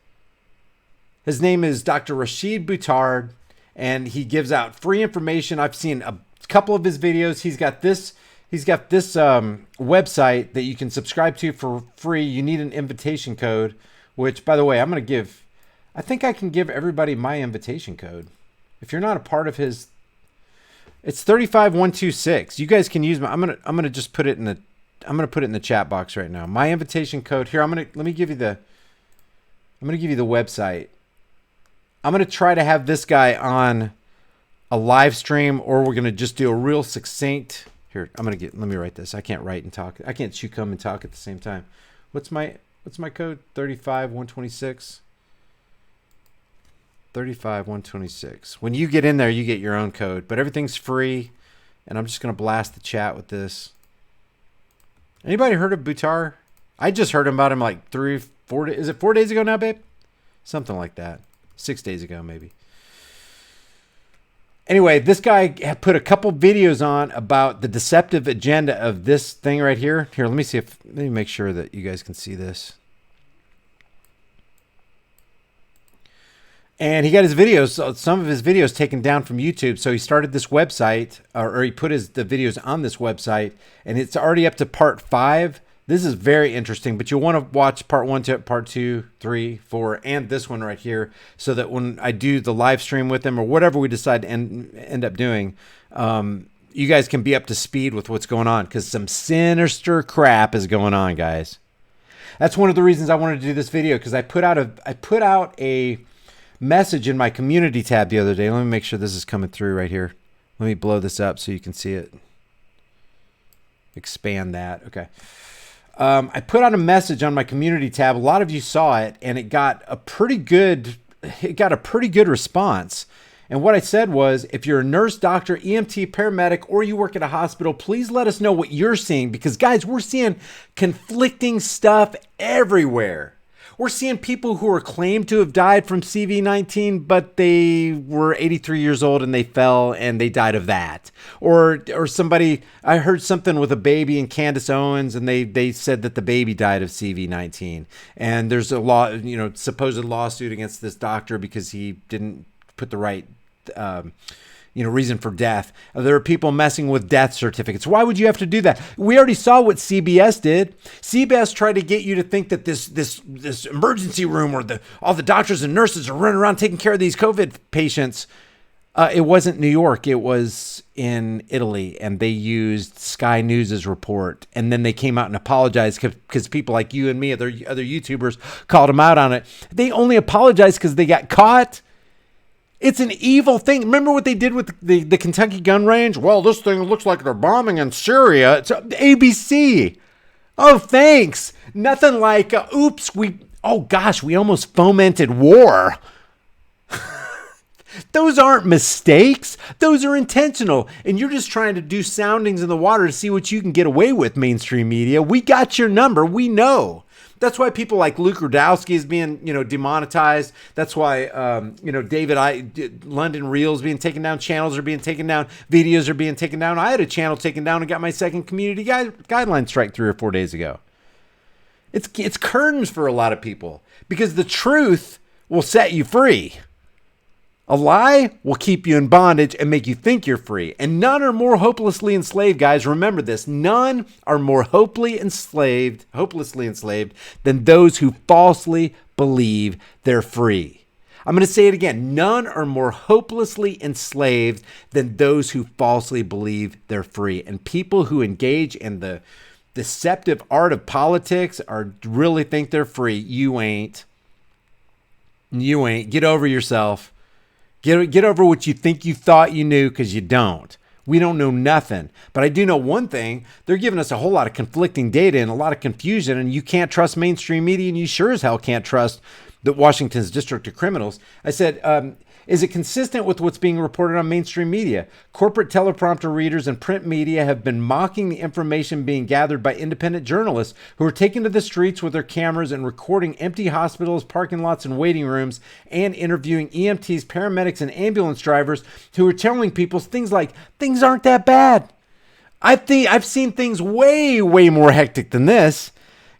His name is Dr. Rashid Butard, and he gives out free information. I've seen a couple of his videos. He's got this website that you can subscribe to for free. You need an invitation code, which, by the way, I think I can give everybody my invitation code. If you're not a part of his, it's 35126. You guys can use my. I'm gonna just put it in the chat box right now. My invitation code here. I'm gonna give you the website. I'm gonna try to have this guy on a live stream, or we're gonna just do a real succinct. Here, let me write this. I can't write and talk. I can't come and talk at the same time. What's my code? 35126. 35126. When you get in there, you get your own code, but everything's free. And I'm just going to blast the chat with this. Anybody heard of Buttar? I just heard about him like 4 days. Is it 4 days ago now, babe? Something like that. 6 days ago, maybe. Anyway, this guy had put a couple videos on about the deceptive agenda of this thing right here. Here, let me make sure that you guys can see this. And he got his videos, some of his videos taken down from YouTube. So he started this website, or he put the videos on this website, and it's already up to part 5. This is very interesting, but you'll want to watch part 1 to part 2, 3, 4, and this one right here, so that when I do the live stream with him or whatever we decide to end up doing, you guys can be up to speed with what's going on, because some sinister crap is going on, guys. That's one of the reasons I wanted to do this video, because I put out a message in my community tab the other day. Let me make sure this is coming through right here. Let me blow this up so you can see it. Expand that. Okay. I put out a message on my community tab. A lot of you saw it, and it got a pretty good response. And what I said was, if you're a nurse, doctor, EMT, paramedic, or you work at a hospital, please let us know what you're seeing, because guys, we're seeing conflicting stuff everywhere. We're seeing people who are claimed to have died from CV-19, but they were 83 years old and they fell and they died of that. Or somebody, I heard something with a baby in Candace Owens, and they said that the baby died of CV-19. And there's a supposed lawsuit against this doctor because he didn't put the right reason for death. There are people messing with death certificates. Why would you have to do that? We already saw what CBS did. CBS tried to get you to think that this emergency room where all the doctors and nurses are running around taking care of these COVID patients. It wasn't New York. It was in Italy, and they used Sky News's report. And then they came out and apologized because people like you and me, other YouTubers, called them out on it. They only apologized because they got caught. It's an evil thing. Remember what they did with the Kentucky gun range? Well, this thing looks like they're bombing in Syria. It's ABC. Oh, thanks. Nothing like, we almost fomented war. Those aren't mistakes. Those are intentional. And you're just trying to do soundings in the water to see what you can get away with, mainstream media. We got your number. We know. That's why people like Luke Rudowski is being, demonetized. That's why, London Reels being taken down. Channels are being taken down. Videos are being taken down. I had a channel taken down and got my second community guideline strike 3 or 4 days ago. It's curtains for a lot of people, because the truth will set you free. A lie will keep you in bondage and make you think you're free. And none are more hopelessly enslaved, guys. Remember this. None are more hopelessly enslaved than those who falsely believe they're free. I'm going to say it again. None are more hopelessly enslaved than those who falsely believe they're free. And people who engage in the deceptive art of politics really think they're free. You ain't. Get over yourself. Get over what you think you thought you knew, because you don't. We don't know nothing. But I do know one thing. They're giving us a whole lot of conflicting data and a lot of confusion, and you can't trust mainstream media, and you sure as hell can't trust the Washington's District of Criminals. I said, is it consistent with what's being reported on mainstream media? Corporate teleprompter readers and print media have been mocking the information being gathered by independent journalists who are taking to the streets with their cameras and recording empty hospitals, parking lots, and waiting rooms, and interviewing EMTs, paramedics, and ambulance drivers who are telling people things like, things aren't that bad. I've seen things way, way more hectic than this.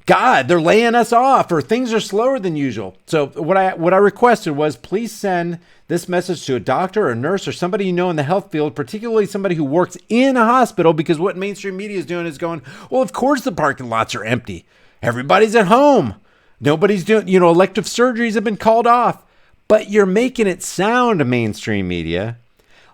God, they're laying us off, or things are slower than usual. So what I requested was, please send this message to a doctor or a nurse or somebody you know in the health field, particularly somebody who works in a hospital, because what mainstream media is doing is going, well, of course the parking lots are empty. Everybody's at home. Nobody's doing, elective surgeries have been called off. But you're making it sound, mainstream media,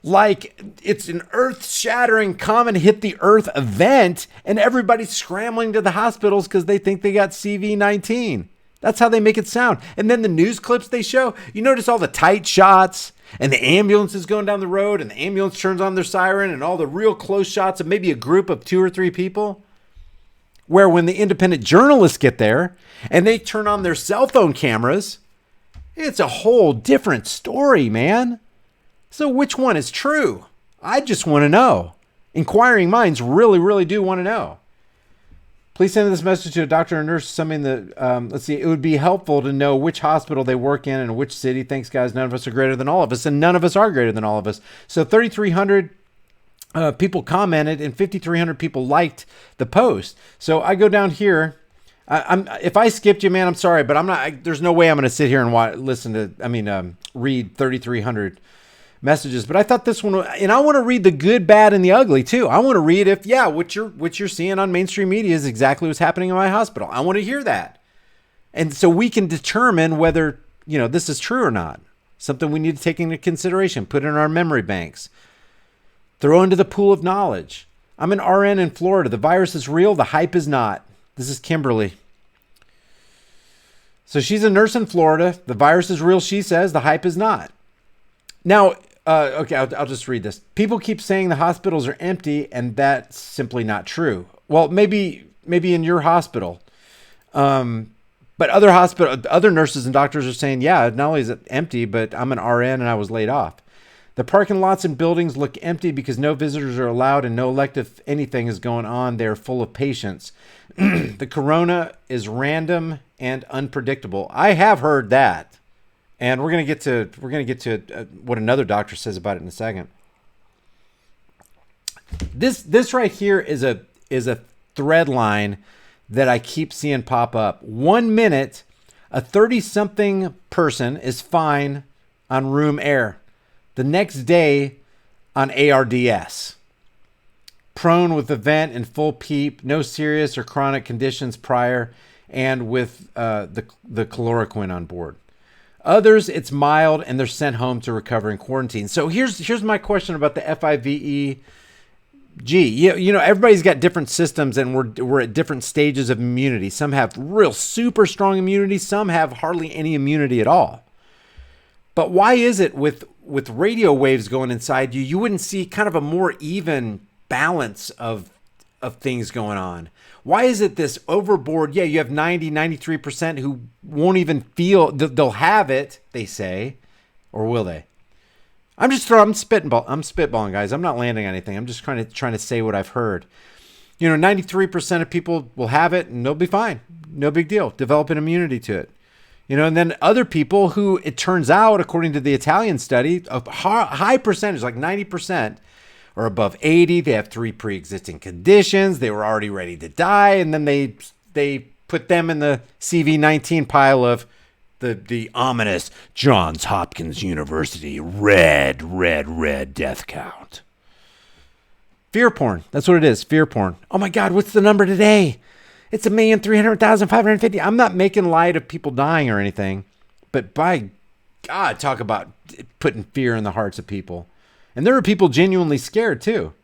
like it's an earth-shattering common hit the earth event, and everybody's scrambling to the hospitals because they think they got CV-19. That's how they make it sound. And then the news clips they show, you notice all the tight shots and the ambulances going down the road, and the ambulance turns on their siren, and all the real close shots of maybe a group of 2 or 3 people, where when the independent journalists get there and they turn on their cell phone cameras, it's a whole different story, man. So which one is true? I just want to know. Inquiring minds really, really do want to know. Please send this message to a doctor or nurse. Something that, let's see, it would be helpful to know which hospital they work in and which city. Thanks, guys. None of us are greater than all of us, and none of us are greater than all of us. So 3,300 people commented and 5,300 people liked the post. So I go down here. If I skipped you, man, I'm sorry, but I'm not. There's no way I'm going to sit here and read 3,300 messages. But I thought this one, and I want to read the good, bad, and the ugly too. I want to read if what you're seeing on mainstream media is exactly what's happening in my hospital. I want to hear that, and so we can determine whether this is true or not. Something we need to take into consideration. Put in our memory banks. Throw into the pool of knowledge. I'm an RN in Florida. The virus is real. The hype is not. This is Kimberly. So she's a nurse in Florida. The virus is real, she says. The hype is not. Now, okay, I'll just read this. People keep saying the hospitals are empty, and that's simply not true. Well, maybe in your hospital. But other nurses and doctors are saying, yeah, not only is it empty, but I'm an RN and I was laid off. The parking lots and buildings look empty because no visitors are allowed and no elective anything is going on. They're full of patients. The corona is random and unpredictable. I have heard that, and we're gonna get to what another doctor says about it in a second. This right here is a thread line that I keep seeing pop up. 1 minute, a 30-something person is fine on room air. The next day on ARDS. Prone with a vent and full PEEP, no serious or chronic conditions prior, and with the chloroquine on board. Others, it's mild and they're sent home to recover in quarantine. So here's my question about the FIVE. Everybody's got different systems, and we're at different stages of immunity. Some have real super strong immunity. Some have hardly any immunity at all. But why is it with radio waves going inside you, you wouldn't see kind of a more even balance of things going on? Why is it this overboard? Yeah, you have 93% who won't even feel, they'll have it, they say, or will they? I'm spitballing, guys. I'm not landing on anything. I'm just trying to say what I've heard. 93% of people will have it and they'll be fine. No big deal. Develop an immunity to it. And then other people who, it turns out, according to the Italian study, a high percentage, like 90%, are above 80. They have 3 pre-existing conditions. They were already ready to die. And then they put them in the CV-19 pile of the ominous Johns Hopkins University red death count. Fear porn. That's what it is. Fear porn. Oh my God, what's the number today? It's 1,300,550. I'm not making light of people dying or anything, but by God, talk about putting fear in the hearts of people. And there are people genuinely scared too.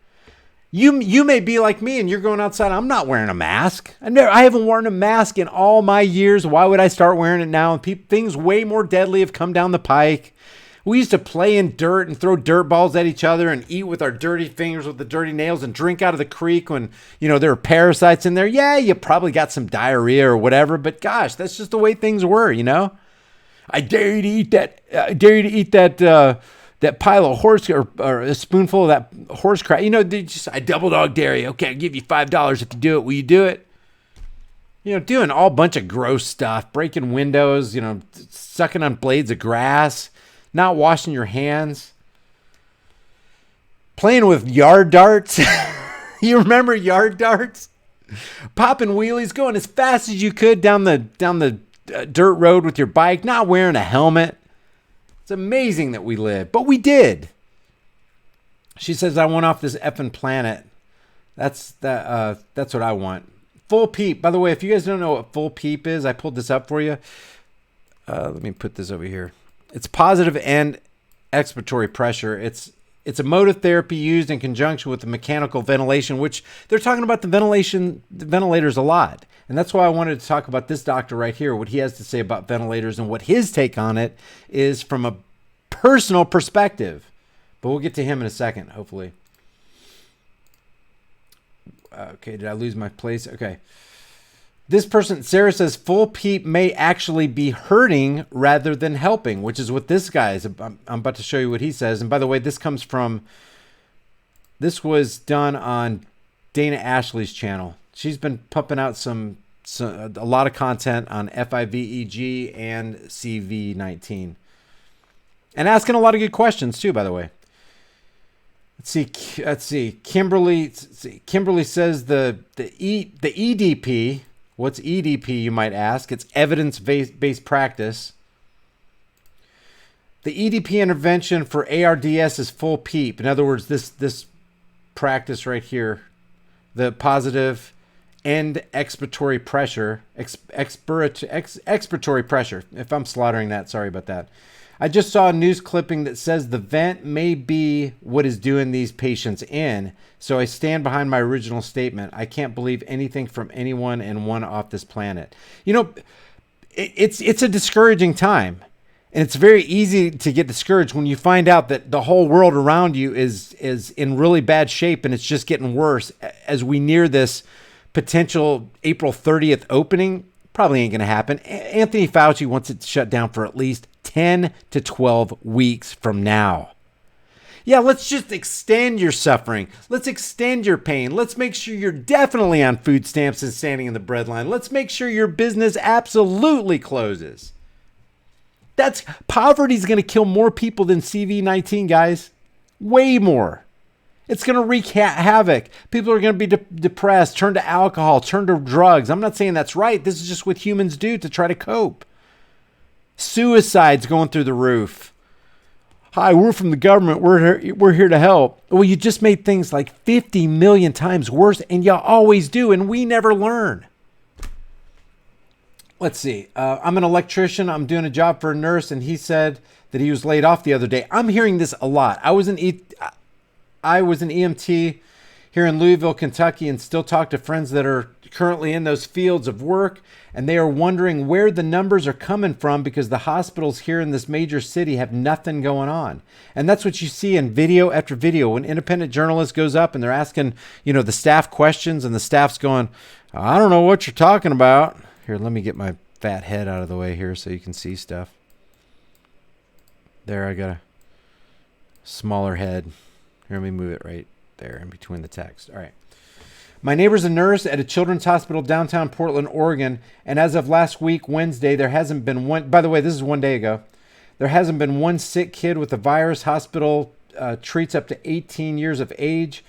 You may be like me and you're going outside. I'm not wearing a mask. I haven't worn a mask in all my years. Why would I start wearing it now? And things way more deadly have come down the pike. We used to play in dirt and throw dirt balls at each other and eat with our dirty fingers with the dirty nails and drink out of the creek when, there were parasites in there. Yeah, you probably got some diarrhea or whatever, but gosh, that's just the way things were, I dare you to eat that. I dare you to eat that pile of horse or a spoonful of that horse crap. I double dog dare you. Okay, I'll give you $5 if you do it. Will you do it? Doing all bunch of gross stuff, breaking windows, sucking on blades of grass. Not washing your hands. Playing with yard darts. You remember yard darts? Popping wheelies, going as fast as you could down the dirt road with your bike, not wearing a helmet. It's amazing that we live, but we did. She says, I want off this effing planet. That's what I want. Full PEEP. By the way, if you guys don't know what full PEEP is, I pulled this up for you. Let me put this over here. It's positive and expiratory pressure. It's a mode of therapy used in conjunction with the mechanical ventilation, which they're talking about the ventilators a lot. And that's why I wanted to talk about this doctor right here, what he has to say about ventilators and what his take on it is from a personal perspective. But we'll get to him in a second, hopefully. Okay, did I lose my place? Okay. This person, Sarah, says full PEEP may actually be hurting rather than helping, which is what this guy is. I'm about to show you what he says. And by the way, this was done on Dana Ashley's channel. She's been pumping out a lot of content on FIVEG and CV19. And asking a lot of good questions too, by the way. Let's see. Kimberly says the EDP. What's EDP, you might ask? It's evidence-based practice. The EDP intervention for ARDS is full PEEP. In other words, this practice right here, the positive end expiratory pressure, expiratory pressure. If I'm slaughtering that, sorry about that. I just saw a news clipping that says the vent may be what is doing these patients in. So I stand behind my original statement. I can't believe anything from anyone and one off this planet. You know, it's a discouraging time. And it's very easy to get discouraged when you find out that the whole world around you is in really bad shape and it's just getting worse as we near this potential April 30th opening. Probably ain't going to happen. Anthony Fauci wants it to shut down for at least 10 to 12 weeks from now. Yeah, let's just extend your suffering. Let's extend your pain. Let's make sure you're definitely on food stamps and standing in the breadline. Let's make sure your business absolutely closes. Poverty's going to kill more people than CV19, guys. Way more. It's going to wreak havoc. People are going to be depressed, turn to alcohol, turn to drugs. I'm not saying that's right. This is just what humans do to try to cope. Suicide's going through the roof. Hi, we're from the government. We're here to help. Well, you just made things like 50 million times worse, and you always do, and we never learn. Let's see. I'm an electrician. I'm doing a job for a nurse, and he said that he was laid off the other day. I'm hearing this a lot. I was an EMT here in Louisville, Kentucky, and still talk to friends that are currently in those fields of work, and they are wondering where the numbers are coming from because the hospitals here in this major city have nothing going on. And that's what you see in video after video when independent journalist goes up and they're asking, the staff questions, and the staff's going, I don't know what you're talking about. Here, let me get my fat head out of the way here so you can see stuff. There, I got a smaller head. Here, let me move it right there in between the text. All right. My neighbor's a nurse at a children's hospital downtown Portland, Oregon, and as of last week, Wednesday, there hasn't been one. By the way, this is 1 day ago. There hasn't been one sick kid with the virus. Hospital treats up to 18 years of age.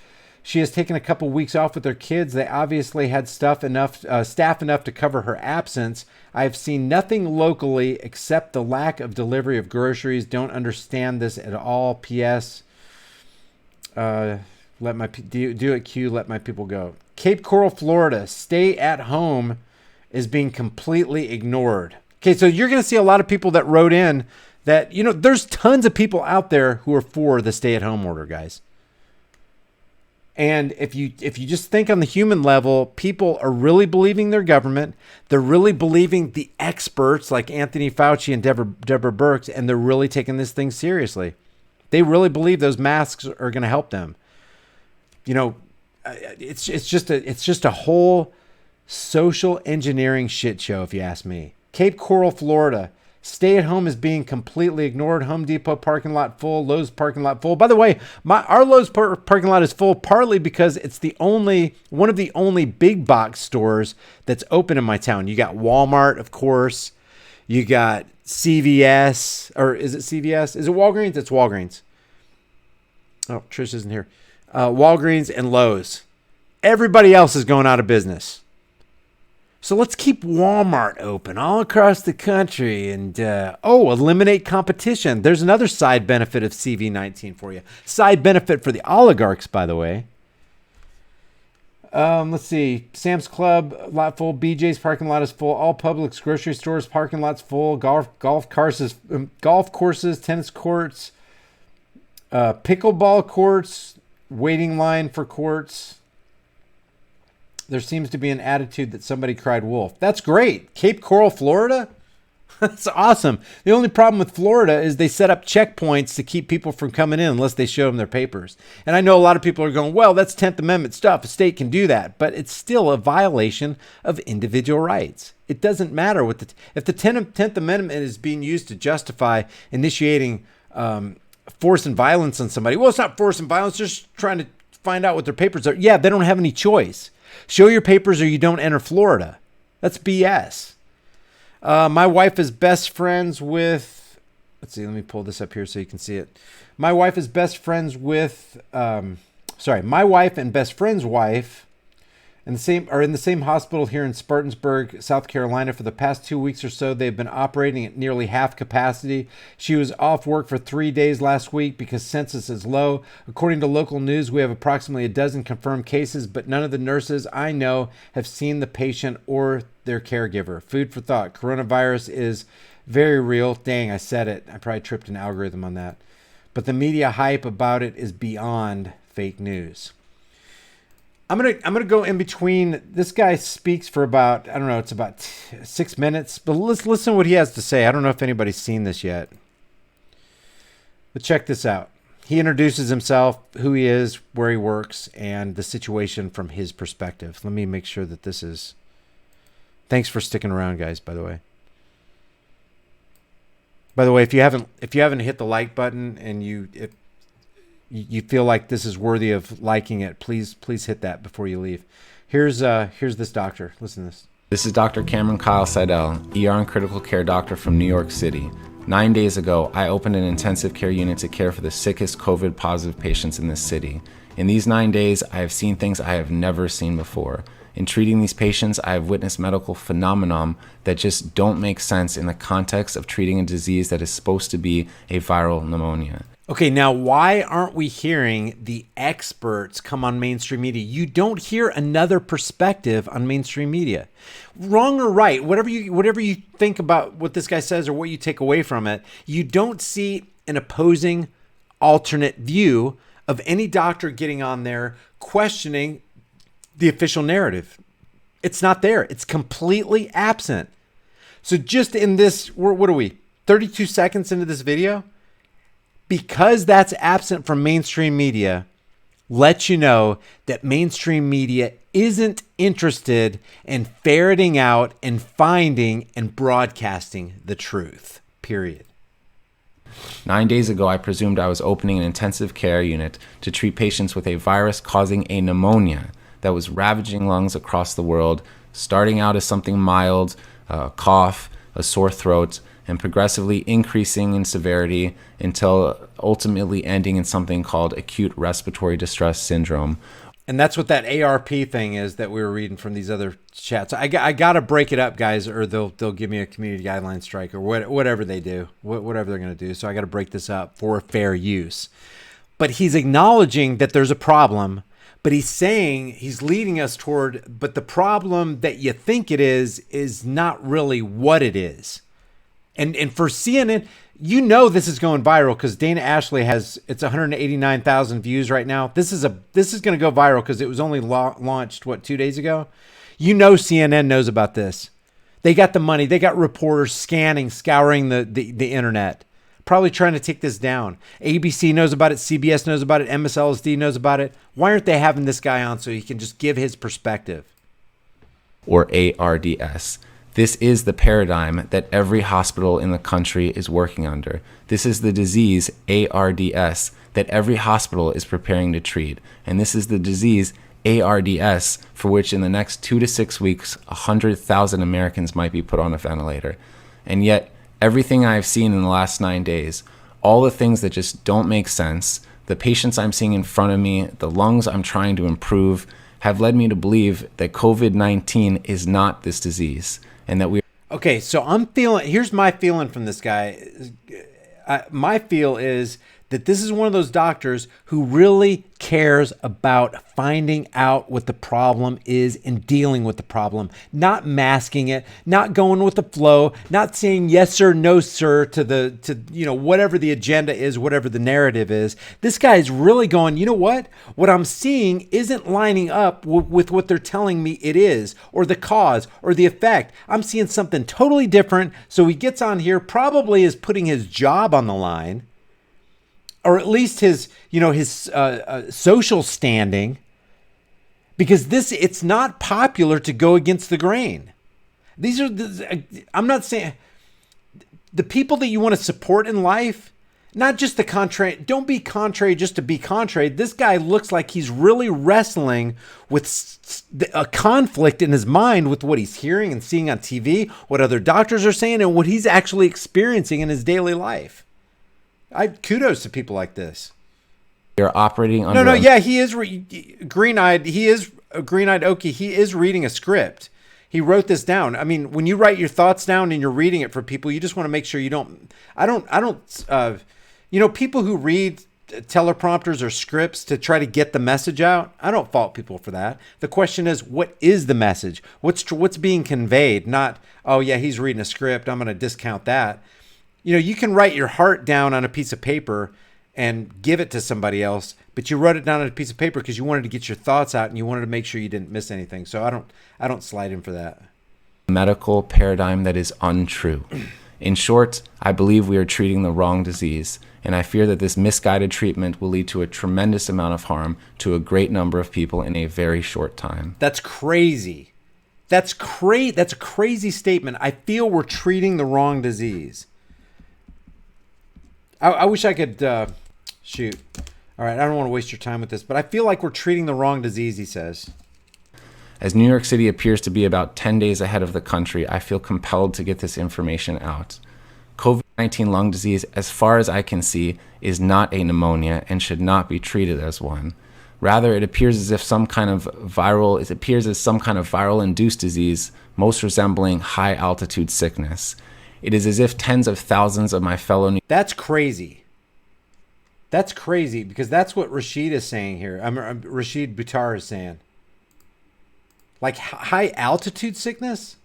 She has taken a couple weeks off with her kids. They obviously had staff enough to cover her absence. I have seen nothing locally except the lack of delivery of groceries. Don't understand this at all. P.S. Do it, Q. Let my people go. Cape Coral, Florida. Stay at home is being completely ignored. Okay, so you're going to see a lot of people that wrote in that, there's tons of people out there who are for the stay-at-home order, guys. And if you just think on the human level, people are really believing their government. They're really believing the experts like Anthony Fauci and Deborah Birx, and they're really taking this thing seriously. They really believe those masks are going to help them. It's just a whole social engineering shit show, if you ask me. Cape Coral, Florida. Stay at home is being completely ignored. Home Depot parking lot full. Lowe's parking lot full. By the way, our Lowe's parking lot is full partly because it's one of the only big box stores that's open in my town. You got Walmart, of course. You got CVS, or is it CVS? Is it Walgreens? It's Walgreens. Oh, Trish isn't here. Walgreens and Lowe's. Everybody else is going out of business. So let's keep Walmart open all across the country and, eliminate competition. There's another side benefit of CV19 for you. Side benefit for the oligarchs, by the way. Let's see. Sam's Club, lot full. BJ's parking lot is full. All Publix grocery stores, parking lots full. Golf courses, tennis courts, pickleball courts, waiting line for courts. There seems to be an attitude that somebody cried wolf. That's great. Cape Coral, Florida? That's awesome. The only problem with Florida is they set up checkpoints to keep people from coming in unless they show them their papers. And I know a lot of people are going, well, that's 10th Amendment stuff. A state can do that. But it's still a violation of individual rights. It doesn't matter if the 10th Amendment is being used to justify initiating force and violence on somebody. Well, it's not force and violence. Just trying to find out what their papers are. Yeah, they don't have any choice. Show your papers or you don't enter Florida. That's BS. My wife is best friends with, let's see, let me pull this up here so you can see it. My wife is best friends with, my wife and best friend's wife in the same hospital here in Spartanburg, South Carolina. For the past 2 weeks or so, they've been operating at nearly half capacity. She was off work for 3 days last week because census is low. According to local news, we have approximately a dozen confirmed cases, but none of the nurses I know have seen the patient or their caregiver. Food for thought. Coronavirus is very real. Dang, I said it. I probably tripped an algorithm on that. But the media hype about it is beyond fake news. I'm gonna go in between. This guy speaks for about, I don't know, it's about 6 minutes, but let's listen to what he has to say. I don't know if anybody's seen this yet, but check this out. He introduces himself, who he is, where he works, and the situation from his perspective. Let me make sure that this is. Thanks for sticking around, guys. By the way, if you haven't hit the like button and you feel like this is worthy of liking it, please hit that before you leave. Here's this doctor. Listen to this. This is Dr. Cameron Kyle Seidel, ER and critical care doctor from New York City. 9 days ago, I opened an intensive care unit to care for the sickest COVID-positive patients in this city. In these 9 days, I have seen things I have never seen before. In treating these patients, I have witnessed medical phenomenon that just don't make sense in the context of treating a disease that is supposed to be a viral pneumonia. Okay, now why aren't we hearing the experts come on mainstream media? You don't hear another perspective on mainstream media. Wrong or right, whatever you think about what this guy says or what you take away from it, you don't see an opposing alternate view of any doctor getting on there questioning the official narrative. It's not there. It's completely absent. So just in this, what are we, 32 seconds into this video? Because that's absent from mainstream media, let you know that mainstream media isn't interested in ferreting out and finding and broadcasting the truth, period. 9 days ago, I presumed I was opening an intensive care unit to treat patients with a virus causing a pneumonia that was ravaging lungs across the world, starting out as something mild, a cough, a sore throat, and progressively increasing in severity until ultimately ending in something called acute respiratory distress syndrome. And that's what that ARP thing is that we were reading from these other chats. I got to break it up, guys, or they'll give me a community guideline strike or whatever they do, whatever they're going to do. So I got to break this up for fair use. But he's acknowledging that there's a problem, but he's saying, he's leading us toward, but the problem that you think it is not really what it is. And for CNN, you know this is going viral because Dana Ashley it's 189,000 views right now. This is going to go viral because it was only launched 2 days ago. You know CNN knows about this. They got the money. They got reporters scouring the internet, probably trying to take this down. ABC knows about it. CBS knows about it. MSLSD knows about it. Why aren't they having this guy on so he can just give his perspective? Or ARDS. This is the paradigm that every hospital in the country is working under. This is the disease, ARDS, that every hospital is preparing to treat. And this is the disease, ARDS, for which in the next 2 to 6 weeks, 100,000 Americans might be put on a ventilator. And yet, everything I've seen in the last 9 days, all the things that just don't make sense, the patients I'm seeing in front of me, the lungs I'm trying to improve, have led me to believe that COVID-19 is not this disease. And that okay, so here's my feeling from this guy. My feel is that this is one of those doctors who really cares about finding out what the problem is and dealing with the problem, not masking it, not going with the flow, not saying yes sir, no sir to whatever the agenda is, whatever the narrative is. This guy is really going, you know what? What I'm seeing isn't lining up with what they're telling me it is, or the cause, or the effect. I'm seeing something totally different. So he gets on here, probably is putting his job on the line, or at least his social standing, because it's not popular to go against the grain. I'm not saying the people that you want to support in life, Not just the contrary. Don't be contrary just to be contrary. This guy looks like he's really wrestling with a conflict in his mind with what he's hearing and seeing on TV, what other doctors are saying, and what he's actually experiencing in his daily life. Kudos to people like this. You're operating under... Yeah, he is green-eyed. He is a green-eyed Okie. He is reading a script. He wrote this down. I mean, when you write your thoughts down and you're reading it for people, you just want to make sure you don't... people who read teleprompters or scripts to try to get the message out, I don't fault people for that. The question is, what is the message? What's being conveyed? Not, oh yeah, he's reading a script, I'm going to discount that. You can write your heart down on a piece of paper and give it to somebody else, but you wrote it down on a piece of paper because you wanted to get your thoughts out and you wanted to make sure you didn't miss anything. So I don't slide in for that. Medical paradigm that is untrue. In short, I believe we are treating the wrong disease, and I fear that this misguided treatment will lead to a tremendous amount of harm to a great number of people in a very short time. That's crazy. That's a crazy statement. I feel we're treating the wrong disease. I wish I could shoot. All right, I don't want to waste your time with this, but I feel like we're treating the wrong disease, he says. As New York City appears to be about 10 days ahead of the country, I feel compelled to get this information out. COVID-19 lung disease, as far as I can see, is not a pneumonia and should not be treated as one. Rather, it appears as some kind of viral-induced disease, most resembling high-altitude sickness. It is as if tens of thousands of my fellow... That's crazy. That's crazy because that's what Rashid is saying here. Rashid Buttar is saying. Like high-altitude sickness?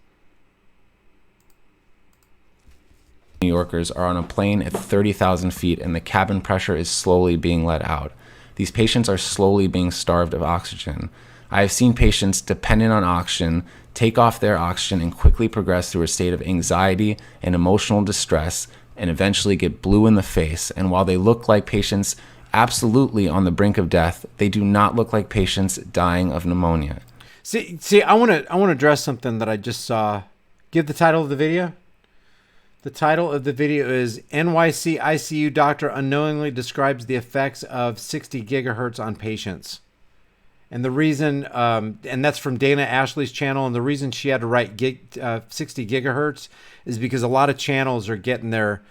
New Yorkers are on a plane at 30,000 feet and the cabin pressure is slowly being let out. These patients are slowly being starved of oxygen. I have seen patients dependent on oxygen take off their oxygen and quickly progress through a state of anxiety and emotional distress and eventually get blue in the face. And while they look like patients absolutely on the brink of death, they do not look like patients dying of pneumonia. See, I want to address something that I just saw. Give the title of the video. The title of the video is NYC ICU Doctor Unknowingly Describes the Effects of 60 Gigahertz on Patients. And the reason, and that's from Dana Ashley's channel, and the reason she had to write 60 gigahertz is because a lot of channels are getting their...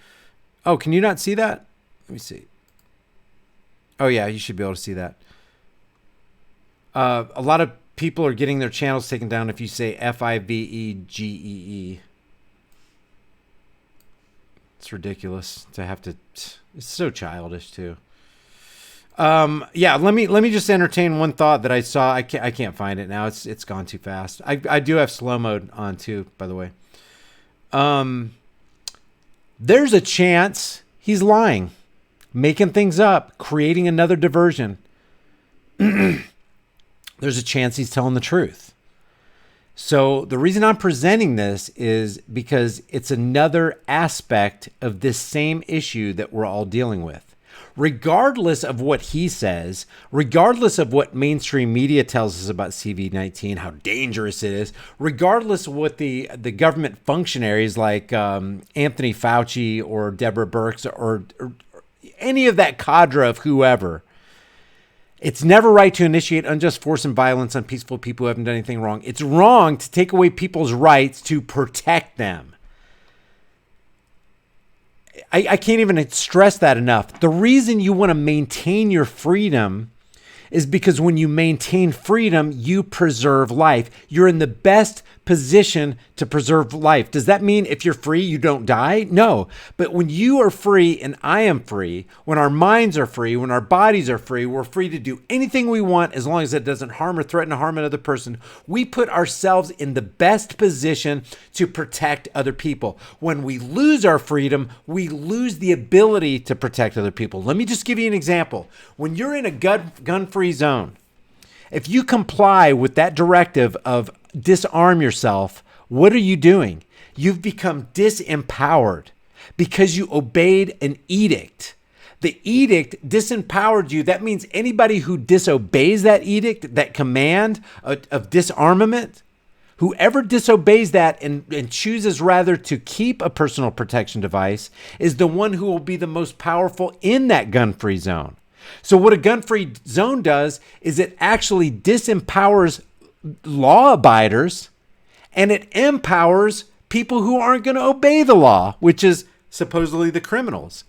Oh, can you not see that? Let me see. Oh, yeah, you should be able to see that. A lot of people are getting their channels taken down if you say FIVEGEE. It's ridiculous to have to... It's so childish, too. Yeah, let me just entertain one thought that I saw. I can't find it now. It's gone too fast. I do have slow mode on too, by the way. There's a chance he's lying, making things up, creating another diversion. There's a chance he's telling the truth. So the reason I'm presenting this is because it's another aspect of this same issue that we're all dealing with. Regardless of what he says, regardless of what mainstream media tells us about CV-19, how dangerous it is, regardless of what the government functionaries like Anthony Fauci or Deborah Birx or any of that cadre of whoever, it's never right to initiate unjust force and violence on peaceful people who haven't done anything wrong. It's wrong to take away people's rights to protect them. I can't even stress that enough. The reason you want to maintain your freedom is because when you maintain freedom, you preserve life. You're in the best position to preserve life. Does that mean if you're free, you don't die? No. But when you are free and I am free, when our minds are free, when our bodies are free, we're free to do anything we want as long as it doesn't harm or threaten to harm another person. We put ourselves in the best position to protect other people. When we lose our freedom, we lose the ability to protect other people. Let me just give you an example. When you're in a gun-free zone, if you comply with that directive of disarm yourself, what are you doing? You've become disempowered because you obeyed an edict. The edict disempowered you. That means anybody who disobeys that edict, that command of disarmament, Whoever disobeys that and chooses rather to keep a personal protection device is the one who will be the most powerful in that gun-free zone. So what a gun-free zone does is it actually disempowers law abiders and it empowers people who aren't going to obey the law, which is supposedly the criminals.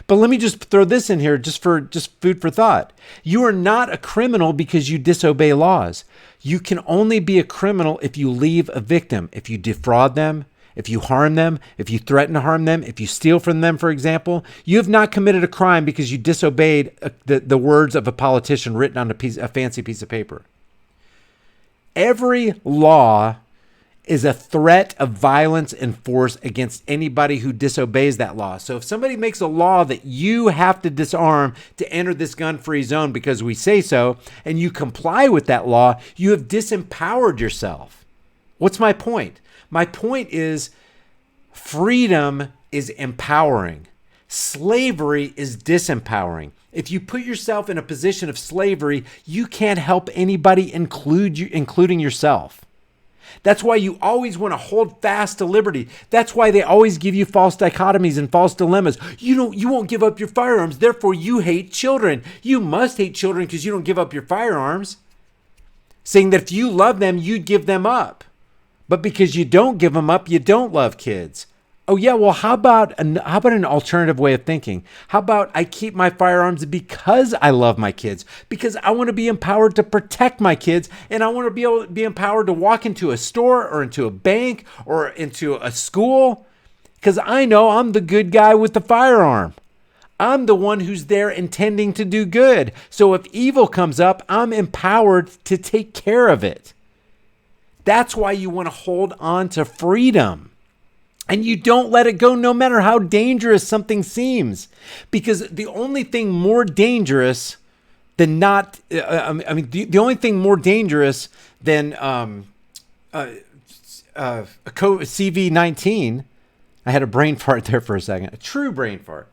But let me just throw this in here just food for thought. You are not a criminal because you disobey laws. You can only be a criminal if you leave a victim, if you defraud them, if you harm them, if you threaten to harm them, if you steal from them, for example. You have not committed a crime because you disobeyed the words of a politician written on a fancy piece of paper. Every law is a threat of violence and force against anybody who disobeys that law. So if somebody makes a law that you have to disarm to enter this gun-free zone because we say so, and you comply with that law, you have disempowered yourself. What's my point? My point is freedom is empowering. Slavery is disempowering. If you put yourself in a position of slavery, you can't help anybody, including yourself. That's why you always want to hold fast to liberty. That's why they always give you false dichotomies and false dilemmas. You won't give up your firearms, therefore you hate children. You must hate children because you don't give up your firearms. Saying that if you love them, you'd give them up. But because you don't give them up, you don't love kids. Oh yeah, well how about an alternative way of thinking? How about I keep my firearms because I love my kids, because I want to be empowered to protect my kids, and I want to be able to be empowered to walk into a store or into a bank or into a school, because I know I'm the good guy with the firearm. I'm the one who's there intending to do good. So if evil comes up, I'm empowered to take care of it. That's why you want to hold on to freedom. And you don't let it go no matter how dangerous something seems. Because the only thing more dangerous than the only thing more dangerous than CV-19, I had a brain fart there for a second, a true brain fart.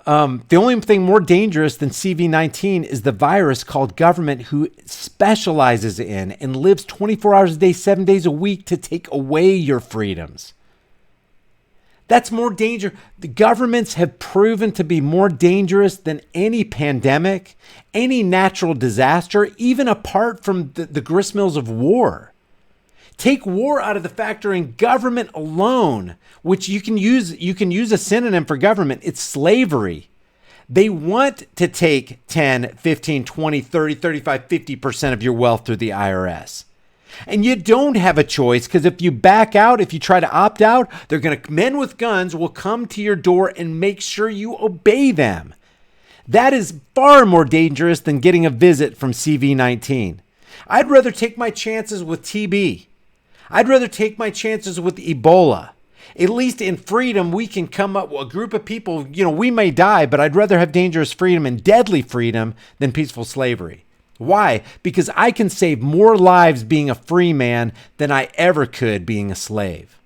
The only thing more dangerous than CV-19 is the virus called government, who specializes in and lives 24 hours a day, 7 days a week to take away your freedoms. That's more danger. The governments have proven to be more dangerous than any pandemic, any natural disaster, even apart from the gristmills of war. Take war out of the factor in government alone, which you can use a synonym for government. It's slavery. They want to take 10, 15, 20, 30, 35, 50% of your wealth through the IRS. And you don't have a choice, because if you back out, if you try to opt out, men with guns will come to your door and make sure you obey them. That is far more dangerous than getting a visit from CV-19. I'd rather take my chances with TB. I'd rather take my chances with Ebola. At least in freedom, we can come up with a group of people, we may die, but I'd rather have dangerous freedom and deadly freedom than peaceful slavery. Why? Because I can save more lives being a free man than I ever could being a slave.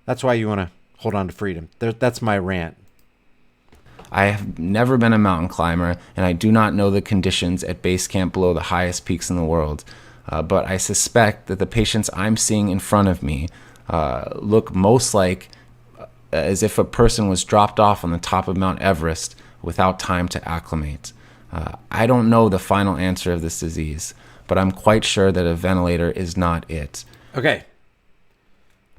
That's why you want to hold on to freedom. That's my rant. I have never been a mountain climber, and I do not know the conditions at base camp below the highest peaks in the world. But I suspect that the patients I'm seeing in front of me look most like as if a person was dropped off on the top of Mount Everest without time to acclimate. I don't know the final answer of this disease, but I'm quite sure that a ventilator is not it. Okay.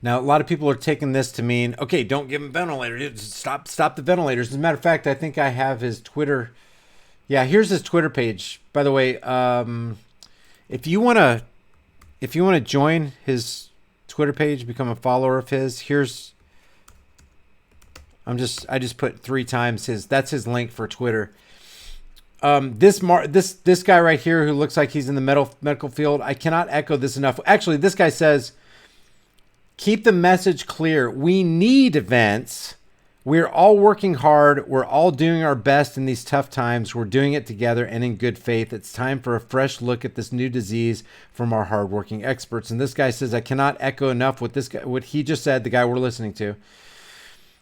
Now, a lot of people are taking this to mean, okay, don't give him ventilators. Stop the ventilators. As a matter of fact, I think I have his Twitter. Yeah, here's his Twitter page. By the way, if you want to join his Twitter page, become a follower of his, I just put 3 times that's his link for Twitter. This guy right here who looks like he's in the medical field, I cannot echo this enough. Actually, this guy says, keep the message clear. We need events. We're all working hard. We're all doing our best in these tough times. We're doing it together and in good faith. It's time for a fresh look at this new disease from our hardworking experts. And this guy says, I cannot echo enough what he just said, the guy we're listening to.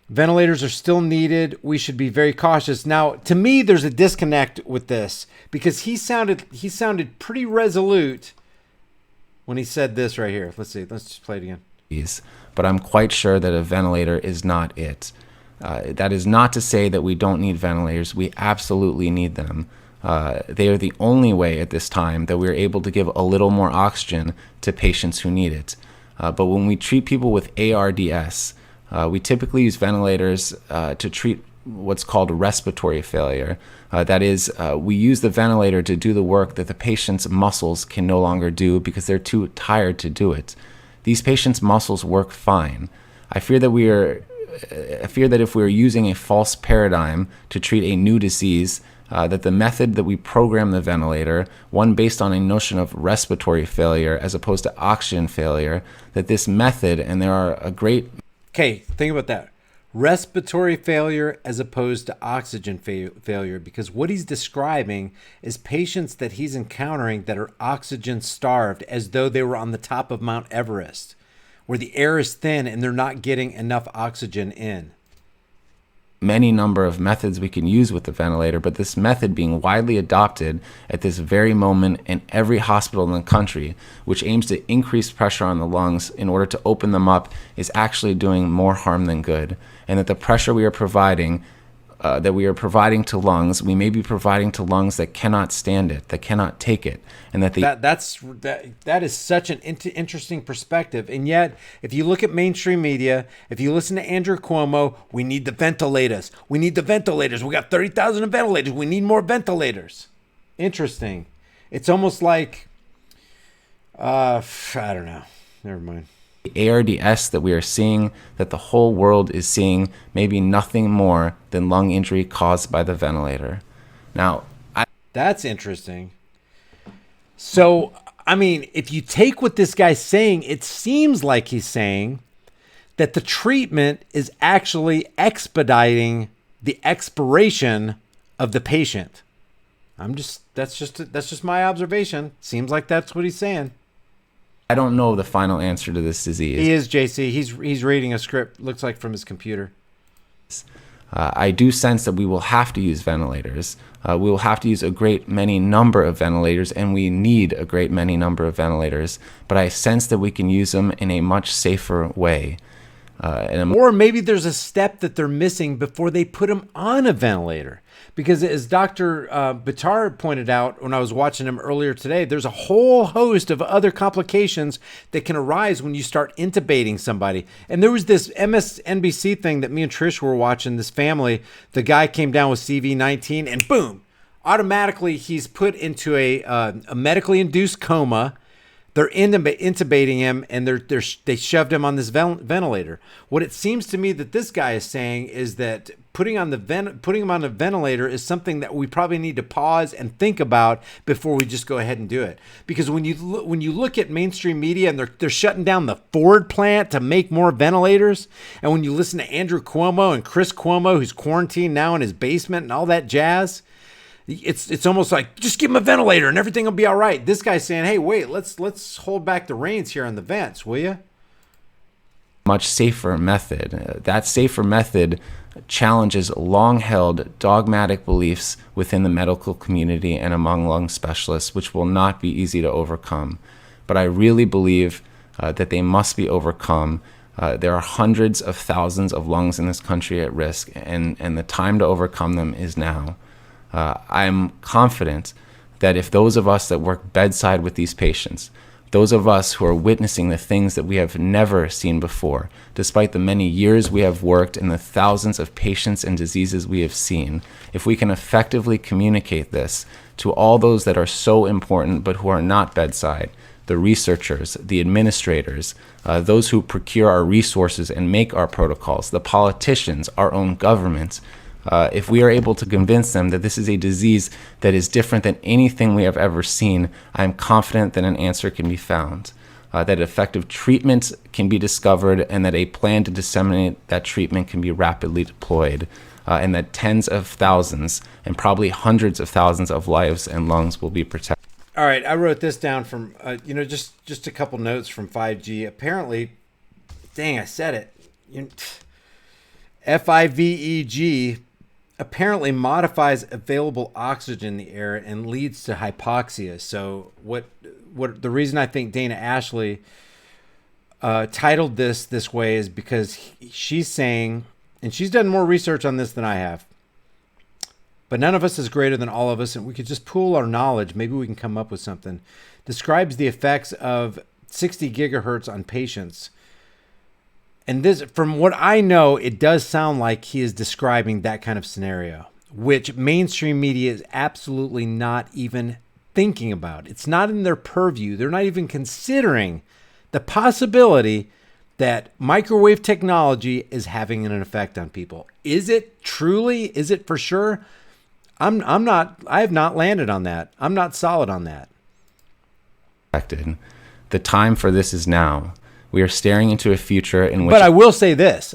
Ventilators are still needed. We should be very cautious. Now, to me, there's a disconnect with this, because he sounded pretty resolute when he said this right here. Let's see. Let's just play it again. But I'm quite sure that a ventilator is not it. That is not to say that we don't need ventilators. We absolutely need them. They are the only way at this time that we're able to give a little more oxygen to patients who need it. But when we treat people with ARDS, we typically use ventilators to treat what's called respiratory failure. That is, we use the ventilator to do the work that the patient's muscles can no longer do because they're too tired to do it. These patients' muscles work fine. I fear that if we're using a false paradigm to treat a new disease, that the method that we program the ventilator, one based on a notion of respiratory failure as opposed to oxygen failure, that this method, and there are a great... Okay, think about that. Respiratory failure as opposed to oxygen failure, because what he's describing is patients that he's encountering that are oxygen starved, as though they were on the top of Mount Everest, where the air is thin and they're not getting enough oxygen in. Many number of methods we can use with the ventilator, but this method being widely adopted at this very moment in every hospital in the country, which aims to increase pressure on the lungs in order to open them up, is actually doing more harm than good. And that the pressure we are providing to lungs, we may be providing to lungs that cannot stand it, that cannot take it, and that that is such an interesting perspective. And yet, if you look at mainstream media, if you listen to Andrew Cuomo, we need the ventilators. We need the ventilators. We got 30,000 ventilators. We need more ventilators. Interesting. It's almost like, I don't know. Never mind. The ARDS that we are seeing, that the whole world is seeing, may be nothing more than lung injury caused by the ventilator. Now, that's interesting. So, I mean, if you take what this guy's saying, it seems like he's saying that the treatment is actually expediting the expiration of the patient. That's just my observation. Seems like that's what he's saying. I don't know the final answer to this disease. He is, JC. He's reading a script, looks like from his computer. I do sense that we will have to use ventilators. We will have to use a great many number of ventilators, and we need a great many number of ventilators. But I sense that we can use them in a much safer way. Or maybe there's a step that they're missing before they put him on a ventilator. Because as Dr. Bitar pointed out when I was watching him earlier today, there's a whole host of other complications that can arise when you start intubating somebody. And there was this MSNBC thing that me and Trish were watching, this family. The guy came down with CV-19 and boom, automatically he's put into a medically induced coma. They're intubating him, and they shoved him on this ventilator. What it seems to me that this guy is saying is that putting him on a ventilator is something that we probably need to pause and think about before we just go ahead and do it. Because when you look at mainstream media and they're shutting down the Ford plant to make more ventilators, and when you listen to Andrew Cuomo and Chris Cuomo, who's quarantined now in his basement and all that jazz, it's almost like just give him a ventilator and everything will be all right. This guy's saying, "Hey, wait, let's hold back the reins here on the vents, will you?" Much safer method. That safer method challenges long-held dogmatic beliefs within the medical community and among lung specialists, which will not be easy to overcome. But I really believe that they must be overcome. There are hundreds of thousands of lungs in this country at risk, and the time to overcome them is now. I'm confident that if those of us that work bedside with these patients, those of us who are witnessing the things that we have never seen before, despite the many years we have worked and the thousands of patients and diseases we have seen, if we can effectively communicate this to all those that are so important but who are not bedside, the researchers, the administrators, those who procure our resources and make our protocols, the politicians, our own governments, if we are able to convince them that this is a disease that is different than anything we have ever seen, I am confident that an answer can be found, that effective treatment can be discovered, and that a plan to disseminate that treatment can be rapidly deployed, and that tens of thousands and probably hundreds of thousands of lives and lungs will be protected. All right, I wrote this down from, just a couple notes from 5G. Apparently, dang, I said it. FIVEG apparently modifies available oxygen in the air and leads to hypoxia. So what what the reason I think Dana Ashley titled this way is because she's saying, and she's done more research on this than I have, but none of us is greater than all of us, and we could just pool our knowledge. Maybe we can come up with something. Describes the effects of 60 gigahertz on patients. And this, from what I know, it does sound like he is describing that kind of scenario, which mainstream media is absolutely not even thinking about. It's not in their purview. They're not even considering the possibility that microwave technology is having an effect on people. Is it truly? Is it for sure? I have not landed on that. I'm not solid on that. The time for this is now. We are staring into a future in which... But I will say this.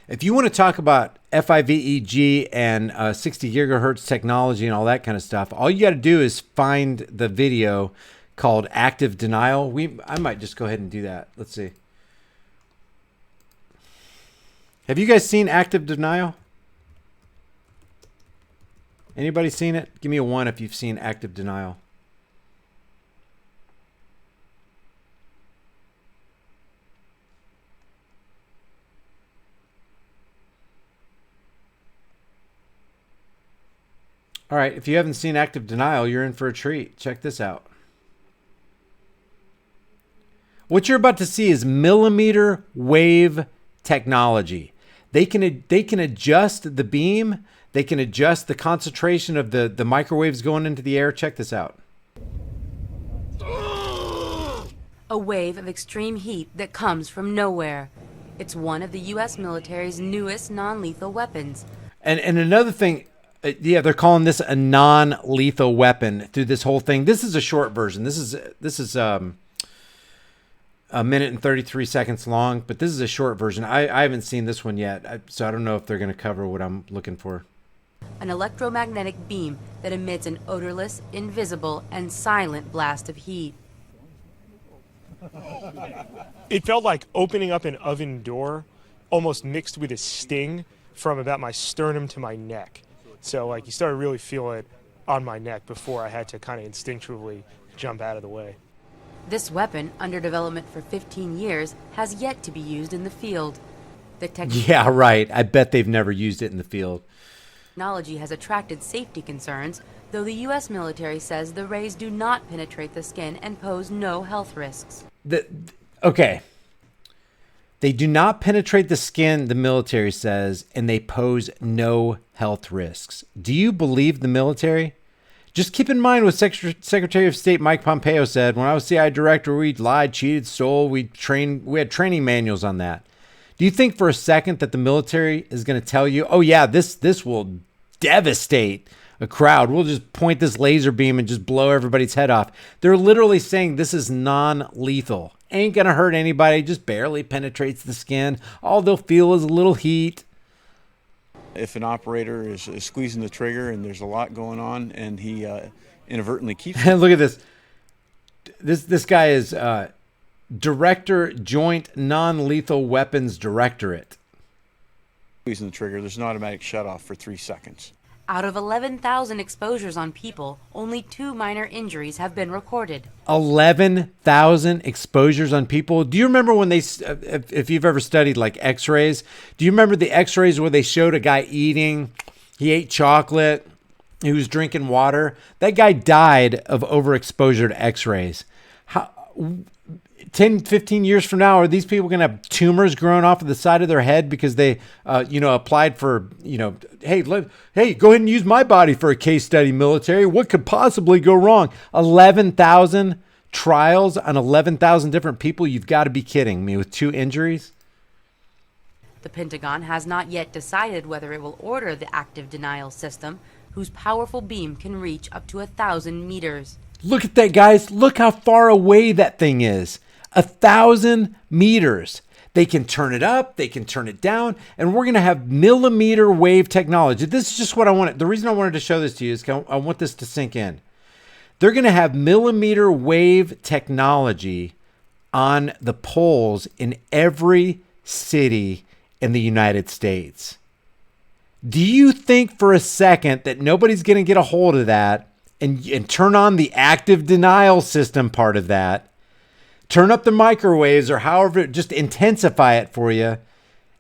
If you want to talk about FIVEG and 60 gigahertz technology and all that kind of stuff, all you got to do is find the video called Active Denial. I might just go ahead and do that. Let's see. Have you guys seen Active Denial? Anybody seen it? Give me a 1 if you've seen Active Denial. All right, if you haven't seen Active Denial, you're in for a treat. Check this out. What you're about to see is millimeter wave technology. They can adjust the beam. They can adjust the concentration of the microwaves going into the air. Check this out. A wave of extreme heat that comes from nowhere. It's one of the U.S. military's newest non-lethal weapons. And another thing... yeah, they're calling this a non-lethal weapon through this whole thing. This is a short version. This is a minute and 33 seconds long, but this is a short version. I haven't seen this one yet, so I don't know if they're going to cover what I'm looking for. An electromagnetic beam that emits an odorless, invisible, and silent blast of heat. It felt like opening up an oven door, almost mixed with a sting from about my sternum to my neck. So like you started to really feel it on my neck before I had to kind of instinctually jump out of the way. This weapon, under development for 15 years, has yet to be used in the field. Yeah, right. I bet they've never used it in the field. Technology has attracted safety concerns, though the U.S. military says the rays do not penetrate the skin and pose no health risks. Okay. They do not penetrate the skin, the military says, and they pose no health risks. Do you believe the military? Just keep in mind what Secretary of State Mike Pompeo said. When I was CIA director, we lied, cheated, stole. We had training manuals on that. Do you think for a second that the military is going to tell you, oh yeah, this will devastate a crowd. We'll just point this laser beam and just blow everybody's head off. They're literally saying this is non-lethal. Ain't going to hurt anybody, just barely penetrates the skin. All they'll feel is a little heat. If an operator is squeezing the trigger and there's a lot going on and he inadvertently keeps... Look at this. This guy is Director, Joint Non-Lethal Weapons Directorate. Squeezing the trigger, there's an automatic shutoff for 3 seconds. Out of 11,000 exposures on people, only 2 minor injuries have been recorded. 11,000 exposures on people. Do you remember when they, if you've ever studied like x-rays, do you remember the x-rays where they showed a guy eating, he ate chocolate, he was drinking water? That guy died of overexposure to x-rays. 10, 15 years from now, are these people going to have tumors growing off of the side of their head because they, applied for, hey, go ahead and use my body for a case study, military. What could possibly go wrong? 11,000 trials on 11,000 different people. You've got to be kidding me with 2 injuries. The Pentagon has not yet decided whether it will order the active denial system, whose powerful beam can reach up to 1,000 meters. Look at that, guys. Look how far away that thing is. 1,000 meters. They can turn it up, they can turn it down, and we're going to have millimeter wave technology. This is just what I wanted. The reason I wanted to show this to you is I want this to sink in. They're going to have millimeter wave technology on the poles in every city in the United States. Do you think for a second that nobody's going to get a hold of that and turn on the active denial system part of that. Turn up the microwaves or however, just intensify it for you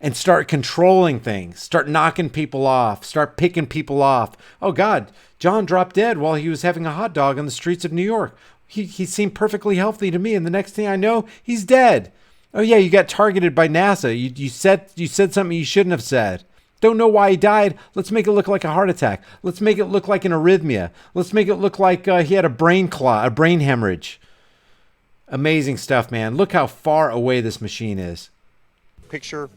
and start controlling things. Start knocking people off. Start picking people off. Oh, God, John dropped dead while he was having a hot dog on the streets of New York. He seemed perfectly healthy to me, and the next thing I know, he's dead. Oh, yeah, you got targeted by NASA. You said something you shouldn't have said. Don't know why he died. Let's make it look like a heart attack. Let's make it look like an arrhythmia. Let's make it look like he had a brain hemorrhage. Amazing stuff, man. Look how far away this machine is. Picture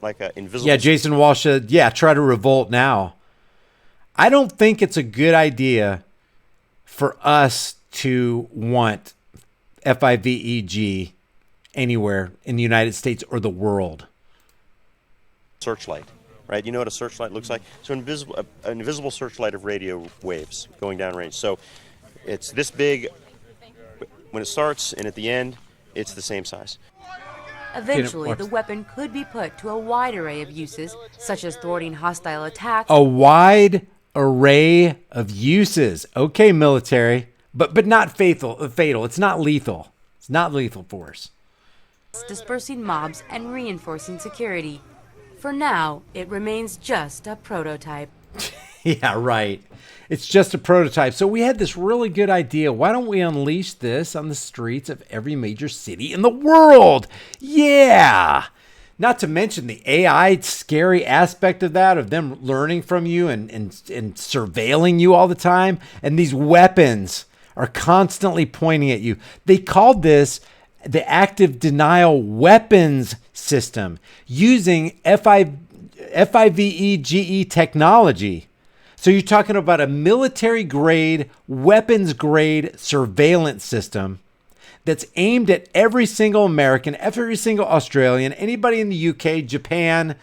like an invisible... Yeah, Jason Walsh said, try to revolt now. I don't think it's a good idea for us to want FIVEG anywhere in the United States or the world. Searchlight, right? You know what a searchlight looks like? So an invisible searchlight of radio waves going downrange. So it's this big when it starts, and at the end, it's the same size. Eventually, the weapon could be put to a wide array of uses, such as thwarting hostile attacks. A wide array of uses. Okay, military, but not fatal. It's not lethal. It's not lethal force. Dispersing mobs and reinforcing security. For now, it remains just a prototype. Yeah, right. It's just a prototype. So we had this really good idea. Why don't we unleash this on the streets of every major city in the world? Yeah. Not to mention the AI scary aspect of that, of them learning from you and surveilling you all the time. And these weapons are constantly pointing at you. They called this the active denial weapons system using FIVEGE technology. So you're talking about a military grade, weapons grade surveillance system that's aimed at every single American, every single Australian, anybody in the UK, Japan,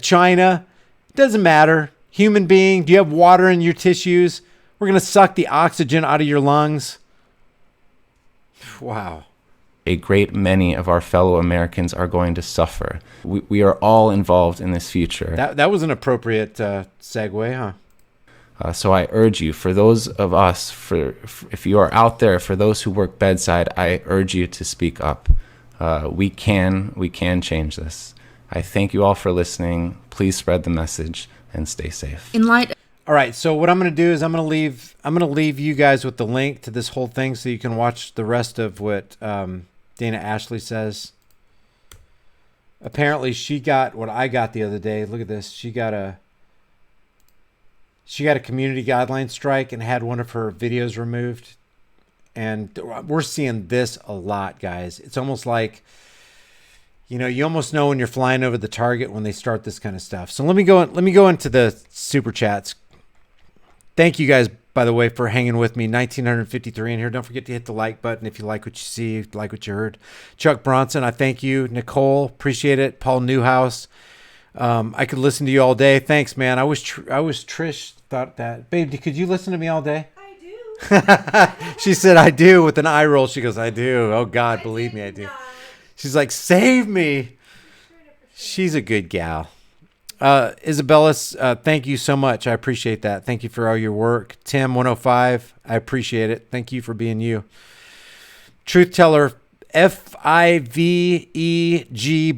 China. Doesn't matter. Human being. Do you have water in your tissues? We're going to suck the oxygen out of your lungs. Wow. A great many of our fellow Americans are going to suffer. We are all involved in this future. That was an appropriate segue, huh? So I urge you, for those of us, if you are out there, for those who work bedside, I urge you to speak up. We can change this. I thank you all for listening. Please spread the message and stay safe. All right, so what I'm going to do is I'm going to leave you guys with the link to this whole thing so you can watch the rest of what Dana Ashley says. Apparently, she got what I got the other day. Look at this. She got a community guideline strike and had one of her videos removed. And we're seeing this a lot, guys. It's almost like, you almost know when you're flying over the target when they start this kind of stuff. So let me go into the super chats. Thank you guys, by the way, for hanging with me. 1953 in here. Don't forget to hit the like button if you like what you see, like what you heard. Chuck Bronson, I thank you. Nicole, appreciate it. Paul Newhouse. I could listen to you all day. Thanks, man. I was Trish thought that. Babe, could you listen to me all day? I do. She said, I do, with an eye roll. She goes, I do. Oh, God, believe me, I do. She's like, save me. She's a good gal. Isabella, thank you so much. I appreciate that. Thank you for all your work. Tim 105, I appreciate it. Thank you for being you. Truth Teller, FIVEG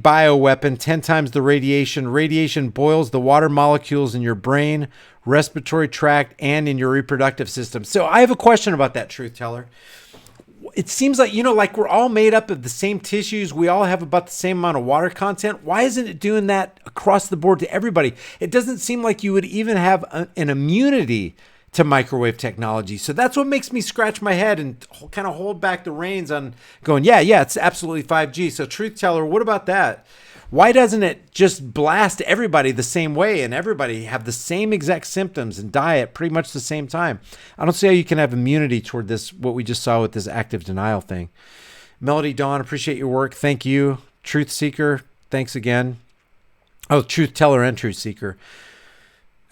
bioweapon, 10 times the radiation. Radiation boils the water molecules in your brain, respiratory tract, and in your reproductive system. So I have a question about that, Truth Teller. It seems like, like we're all made up of the same tissues. We all have about the same amount of water content. Why isn't it doing that across the board to everybody? It doesn't seem like you would even have an immunity to microwave technology. So that's what makes me scratch my head and kind of hold back the reins on going, yeah, it's absolutely 5G. So Truth Teller, what about that? Why doesn't it just blast everybody the same way and everybody have the same exact symptoms and die at pretty much the same time? I don't see how you can have immunity toward this, what we just saw with this active denial thing. Melody Dawn, appreciate your work. Thank you. Truth Seeker, thanks again. Oh, Truth Teller and Truth Seeker.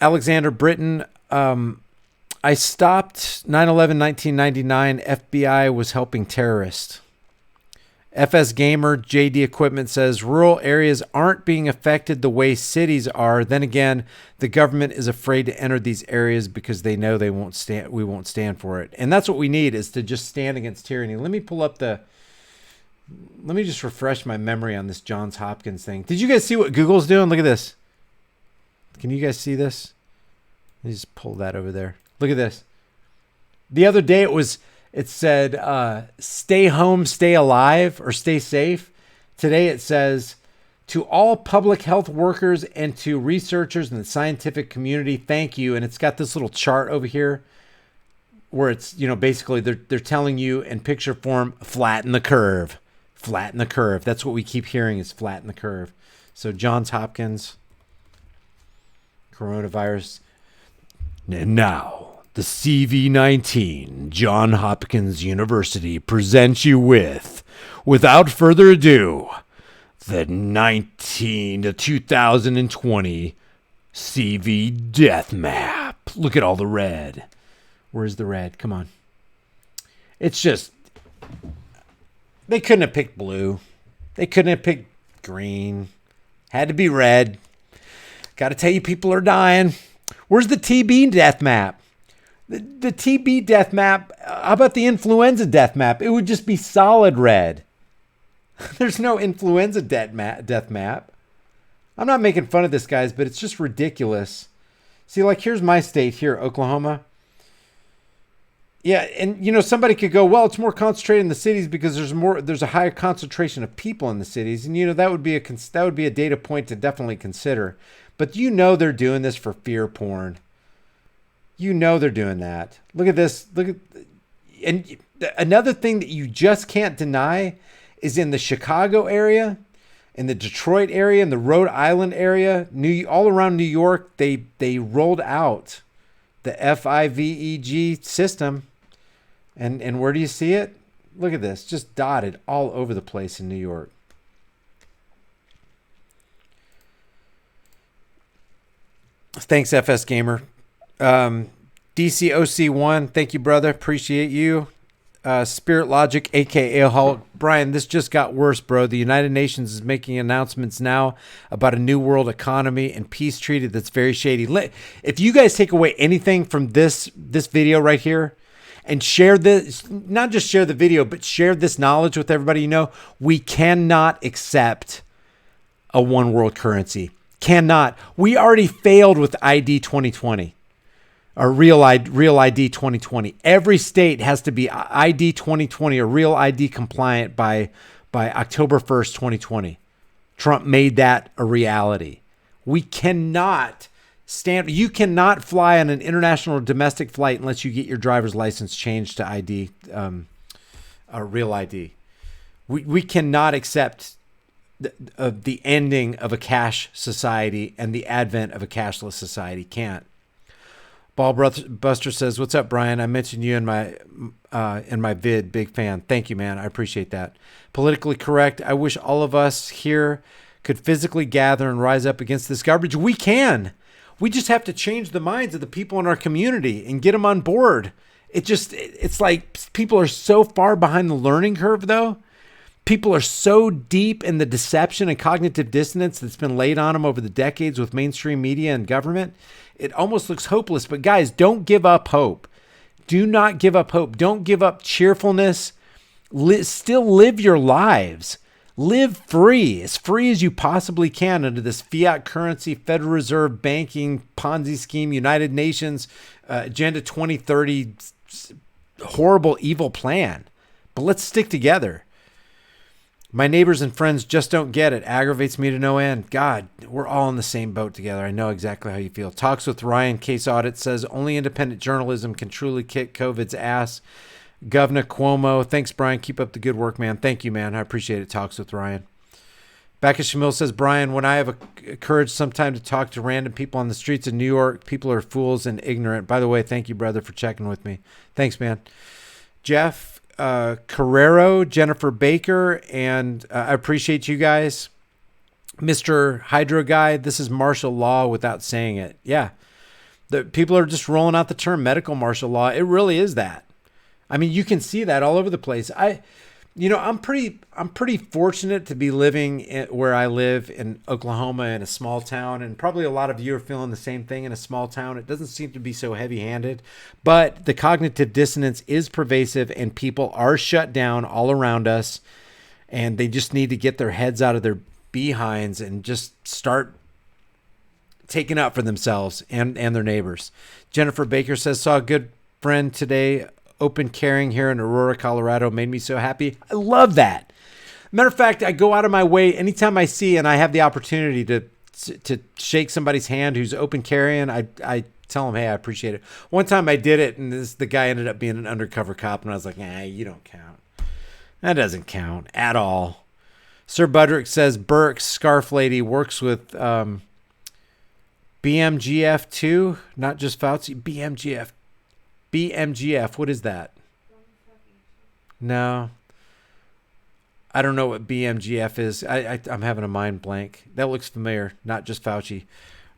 Alexander Britton, I stopped 9/11, 1999. FBI was helping terrorists. FS Gamer JD Equipment says rural areas aren't being affected the way cities are. Then again, the government is afraid to enter these areas because they know we won't stand for it. And that's what we need, is to just stand against tyranny. Let me just refresh my memory on this Johns Hopkins thing. Did you guys see what Google's doing? Look at this. Can you guys see this? Let me just pull that over there. Look at this. The other day it said, stay home, stay alive, or stay safe. Today it says, to all public health workers and to researchers in the scientific community, thank you. And it's got this little chart over here where it's, basically they're telling you in picture form, flatten the curve. Flatten the curve. That's what we keep hearing, is flatten the curve. So Johns Hopkins, coronavirus. And now, the CV19 Johns Hopkins University presents you with, without further ado, the 2020 CV Death Map. Look at all the red. Where's the red? Come on. It's just, they couldn't have picked blue. They couldn't have picked green. Had to be red. Got to tell you, people are dying. Where's the TB death map? The TB death map, how about the influenza death map? It would just be solid red. There's no influenza death map. I'm not making fun of this, guys, but it's just ridiculous. See, like, here's my state here, Oklahoma. Yeah, and, somebody could go, well, it's more concentrated in the cities because there's a higher concentration of people in the cities. And, that would be a data point to definitely consider. But they're doing this for fear porn. They're doing that. Look at this. And another thing that you just can't deny is in the Chicago area, in the Detroit area, in the Rhode Island area, all around New York, they rolled out the FIVEG system. And where do you see it? Look at this, just dotted all over the place in New York. Thanks, FS Gamer. DCOC1, thank you, brother. Appreciate you. Spirit Logic, aka Hulk. Brian, this just got worse, bro. The United Nations is making announcements now about a new world economy and peace treaty that's very shady. If you guys take away anything from this video right here and share this, not just share the video, but share this knowledge with everybody, we cannot accept a one world currency. Cannot. We already failed with ID 2020. Or Real ID 2020. Every state has to be ID 2020 or Real ID compliant by October 1st, 2020. Trump made that a reality. We cannot you cannot fly on an international or domestic flight unless you get your driver's license changed to ID, Real ID. We cannot accept the ending of a cash society and the advent of a cashless society. Can't. Buster says, "What's up, Brian? I mentioned you in my vid. Big fan. Thank you, man. I appreciate that. Politically correct. I wish all of us here could physically gather and rise up against this garbage. We can. We just have to change the minds of the people in our community and get them on board. It's like people are so far behind the learning curve, though. People are so deep in the deception and cognitive dissonance that's been laid on them over the decades with mainstream media and government. It almost looks hopeless. But guys, don't give up hope. Do not give up hope. Don't give up cheerfulness. Still live your lives. Live free as you possibly can under this fiat currency, Federal Reserve banking, Ponzi scheme, United Nations, Agenda 2030, horrible, evil plan. But let's stick together. My neighbors and friends just don't get it. Aggravates me to no end. God, we're all in the same boat together. I know exactly how you feel. Talks with Ryan, case audit says only independent journalism can truly kick COVID's ass. Governor Cuomo. Thanks, Brian. Keep up the good work, man. Thank you, man. I appreciate it. Talks with Ryan. Becca Shamil says, Brian, when I have a courage sometime to talk to random people on the streets of New York, people are fools and ignorant. By the way, thank you, brother, for checking with me. Thanks, man. Jeff Carrero, Jennifer Baker, and I appreciate you guys. Mr. Hydro Guy, this is martial law without saying it. Yeah. The people are just rolling out the term medical martial law. It really is that. I mean, you can see that all over the place. I'm pretty fortunate to be living where I live in Oklahoma, in a small town, and probably a lot of you are feeling the same thing in a small town. It doesn't seem to be so heavy-handed, but the cognitive dissonance is pervasive, and people are shut down all around us, and they just need to get their heads out of their behinds and just start taking up for themselves and their neighbors. Jennifer Baker says, saw a good friend today, open carrying here in Aurora, Colorado, made me so happy. I love that. Matter of fact, I go out of my way anytime I see and I have the opportunity to shake somebody's hand who's open carrying. I tell them, hey, I appreciate it. One time I did it, and the guy ended up being an undercover cop, and I was like, you don't count. That doesn't count at all. Sir Budrick says Burke, Scarf Lady, works with BMGF too, not just Fauci. BMGF, what is that? No. I don't know what BMGF is. I'm having a mind blank. That looks familiar, not just Fauci.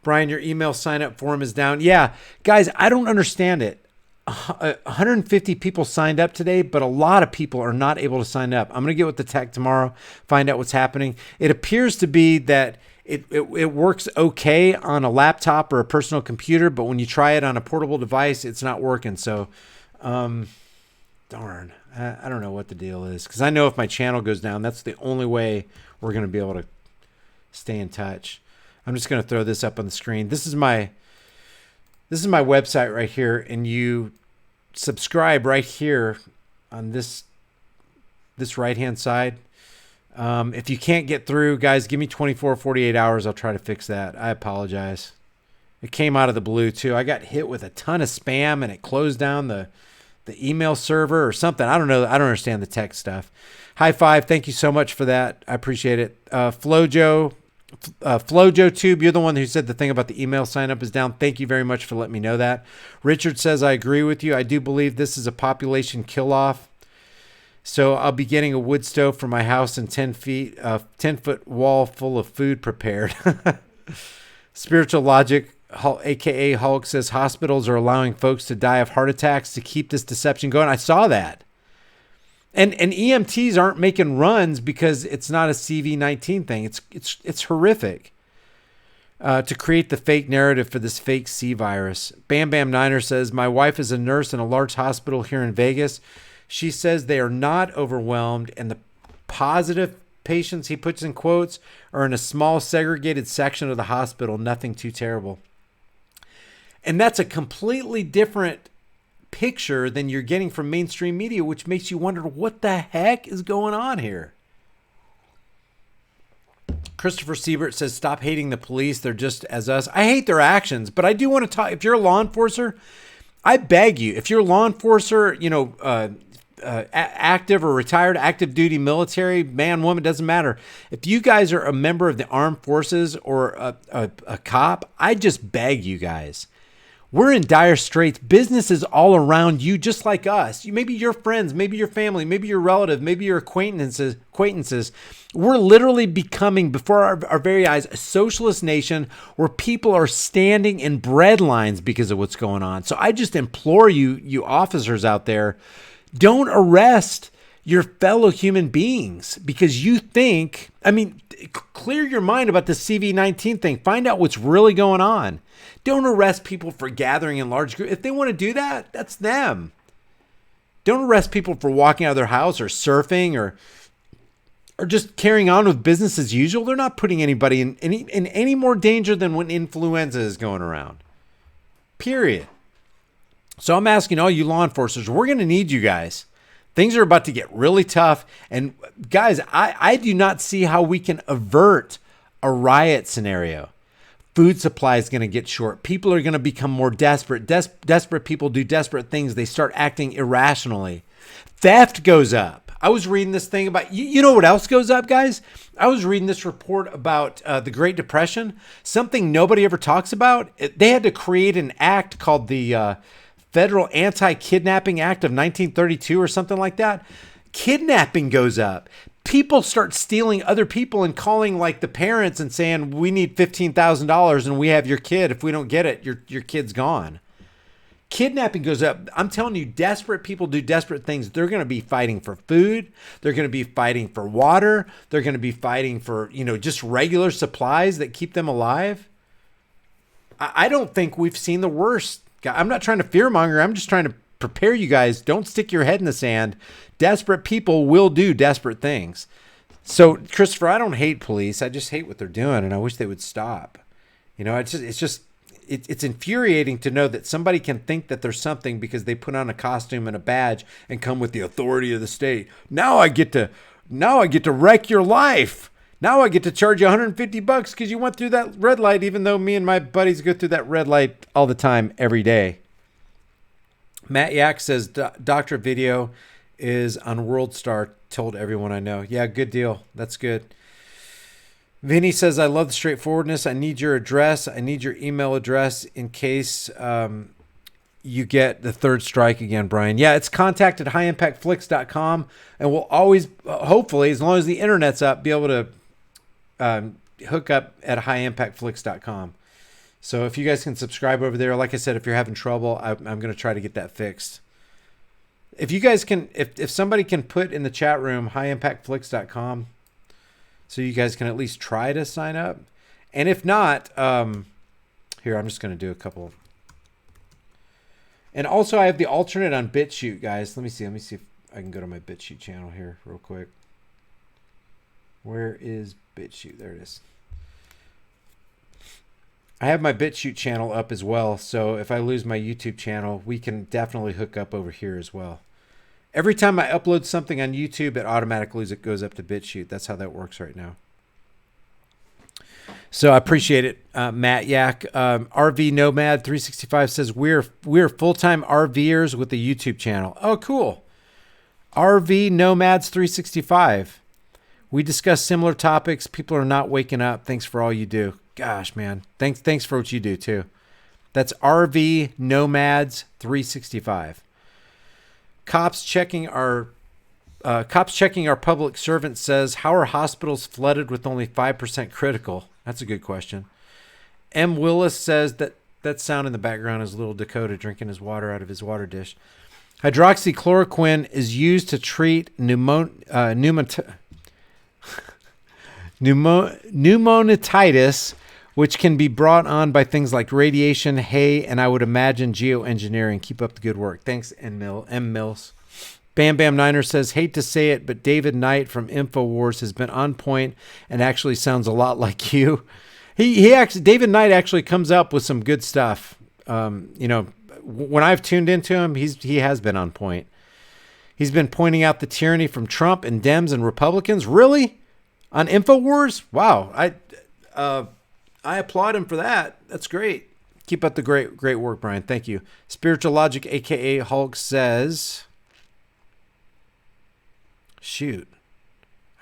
Brian, your email sign-up form is down. Yeah, guys, I don't understand it. 150 people signed up today, but a lot of people are not able to sign up. I'm going to get with the tech tomorrow, find out what's happening. It appears to be that it works okay on a laptop or a personal computer, but when you try it on a portable device, it's not working. So, darn, I don't know what the deal is, because I know if my channel goes down, that's the only way we're going to be able to stay in touch. I'm just going to throw this up on the screen. This is my website right here, and you subscribe right here on this right-hand side. If you can't get through, guys, give me 24 or 48 hours. I'll try to fix that. I apologize. It came out of the blue too. I got hit with a ton of spam, and it closed down the email server or something. I don't know. I don't understand the tech stuff. High five. Thank you so much for that. I appreciate it. Flojo Tube, you're the one who said the thing about the email sign up is down. Thank you very much for letting me know that. Richard says, I agree with you. I do believe this is a population kill off. So I'll be getting a wood stove for my house and 10-foot wall full of food prepared. Spiritual Logic, aka Hulk, says hospitals are allowing folks to die of heart attacks to keep this deception going. I saw that. And EMTs aren't making runs because it's not a CV-19 thing. It's horrific to create the fake narrative for this fake C virus. Bam Bam Niner says, my wife is a nurse in a large hospital here in Vegas. She says they are not overwhelmed, and the positive patients, he puts in quotes, are in a small segregated section of the hospital. Nothing too terrible. And that's a completely different picture than you're getting from mainstream media, which makes you wonder what the heck is going on here. Christopher Siebert says, stop hating the police. They're just as us. I hate their actions, but I do want to talk. If you're a law enforcer, I beg you, if you're a law enforcer, active or retired, active duty military, man, woman, doesn't matter. If you guys are a member of the armed forces or a cop, I just beg you guys. We're in dire straits. Businesses all around you, just like us. Maybe your friends, maybe your family, maybe your relative, maybe your acquaintances. We're literally becoming, before our very eyes, a socialist nation where people are standing in bread lines because of what's going on. So I just implore you officers out there, don't arrest your fellow human beings because you think, clear your mind about the CV-19 thing. Find out what's really going on. Don't arrest people for gathering in large groups. If they want to do that, that's them. Don't arrest people for walking out of their house or surfing or just carrying on with business as usual. They're not putting anybody in any more danger than when influenza is going around. Period. So I'm asking all you law enforcers, we're going to need you guys. Things are about to get really tough. And guys, I do not see how we can avert a riot scenario. Food supply is going to get short. People are going to become more desperate. Desperate people do desperate things. They start acting irrationally. Theft goes up. I was reading this thing about, you know what else goes up, guys? I was reading this report about the Great Depression, something nobody ever talks about. They had to create an act called the Federal Anti-Kidnapping Act of 1932 or something like that. Kidnapping goes up. People start stealing other people and calling like the parents and saying, we need $15,000 and we have your kid. If we don't get it, your kid's gone. Kidnapping goes up. I'm telling you, desperate people do desperate things. They're going to be fighting for food. They're going to be fighting for water. They're going to be fighting for, just regular supplies that keep them alive. I don't think we've seen the worst. I'm not trying to fearmonger. I'm just trying to prepare you guys. Don't stick your head in the sand. Desperate people will do desperate things. So, Christopher, I don't hate police. I just hate what they're doing, and I wish they would stop. It's infuriating to know that somebody can think that there's something because they put on a costume and a badge and come with the authority of the state. Now I get to wreck your life. Now I get to charge you $150 because you went through that red light, even though me and my buddies go through that red light all the time, every day. Matt Yak says, Dr. Video is on World Star, told everyone I know. Yeah, good deal. That's good. Vinny says, I love the straightforwardness. I need your address. I need your email address in case you get the third strike again, Brian. Yeah, it's contact@highimpactflix.com. And we'll always, hopefully, as long as the internet's up, be able to hook up at highimpactflix.com. So if you guys can subscribe over there, like I said, if you're having trouble, I'm going to try to get that fixed. If you guys can, if somebody can put in the chat room, highimpactflix.com, so you guys can at least try to sign up. And if not, here, I'm just going to do a couple. And also, I have the alternate on BitChute, guys. Let me see if I can go to my BitChute channel here real quick. Where is BitChute? There it is. I have my BitChute channel up as well. So if I lose my YouTube channel, we can definitely hook up over here as well. Every time I upload something on YouTube, it automatically goes up to BitChute. That's how that works right now. So I appreciate it, Matt Yak. RV Nomad 365 says we're full-time RVers with a YouTube channel. Oh, cool. RV Nomads 365. We discuss similar topics. People are not waking up. Thanks for all you do. Gosh, man. Thanks for what you do too. That's RV Nomads 365. Cops checking our public servant says, how are hospitals flooded with only 5% critical? That's a good question. M. Willis says that sound in the background is little Dakota drinking his water out of his water dish. Hydroxychloroquine is used to treat pneumonitis, which can be brought on by things like radiation, hay, and I would imagine geoengineering. Keep up the good work. Thanks, M. Mills. Bam Bam Niner says, hate to say it, but David Knight from InfoWars has been on point and actually sounds a lot like you. David Knight actually comes up with some good stuff. When I've tuned into him, he has been on point. He's been pointing out the tyranny from Trump and Dems and Republicans. Really? On InfoWars? Wow. I applaud him for that. That's great. Keep up the great work, Brian. Thank you. Spiritual Logic, a.k.a. Hulk, says... Shoot.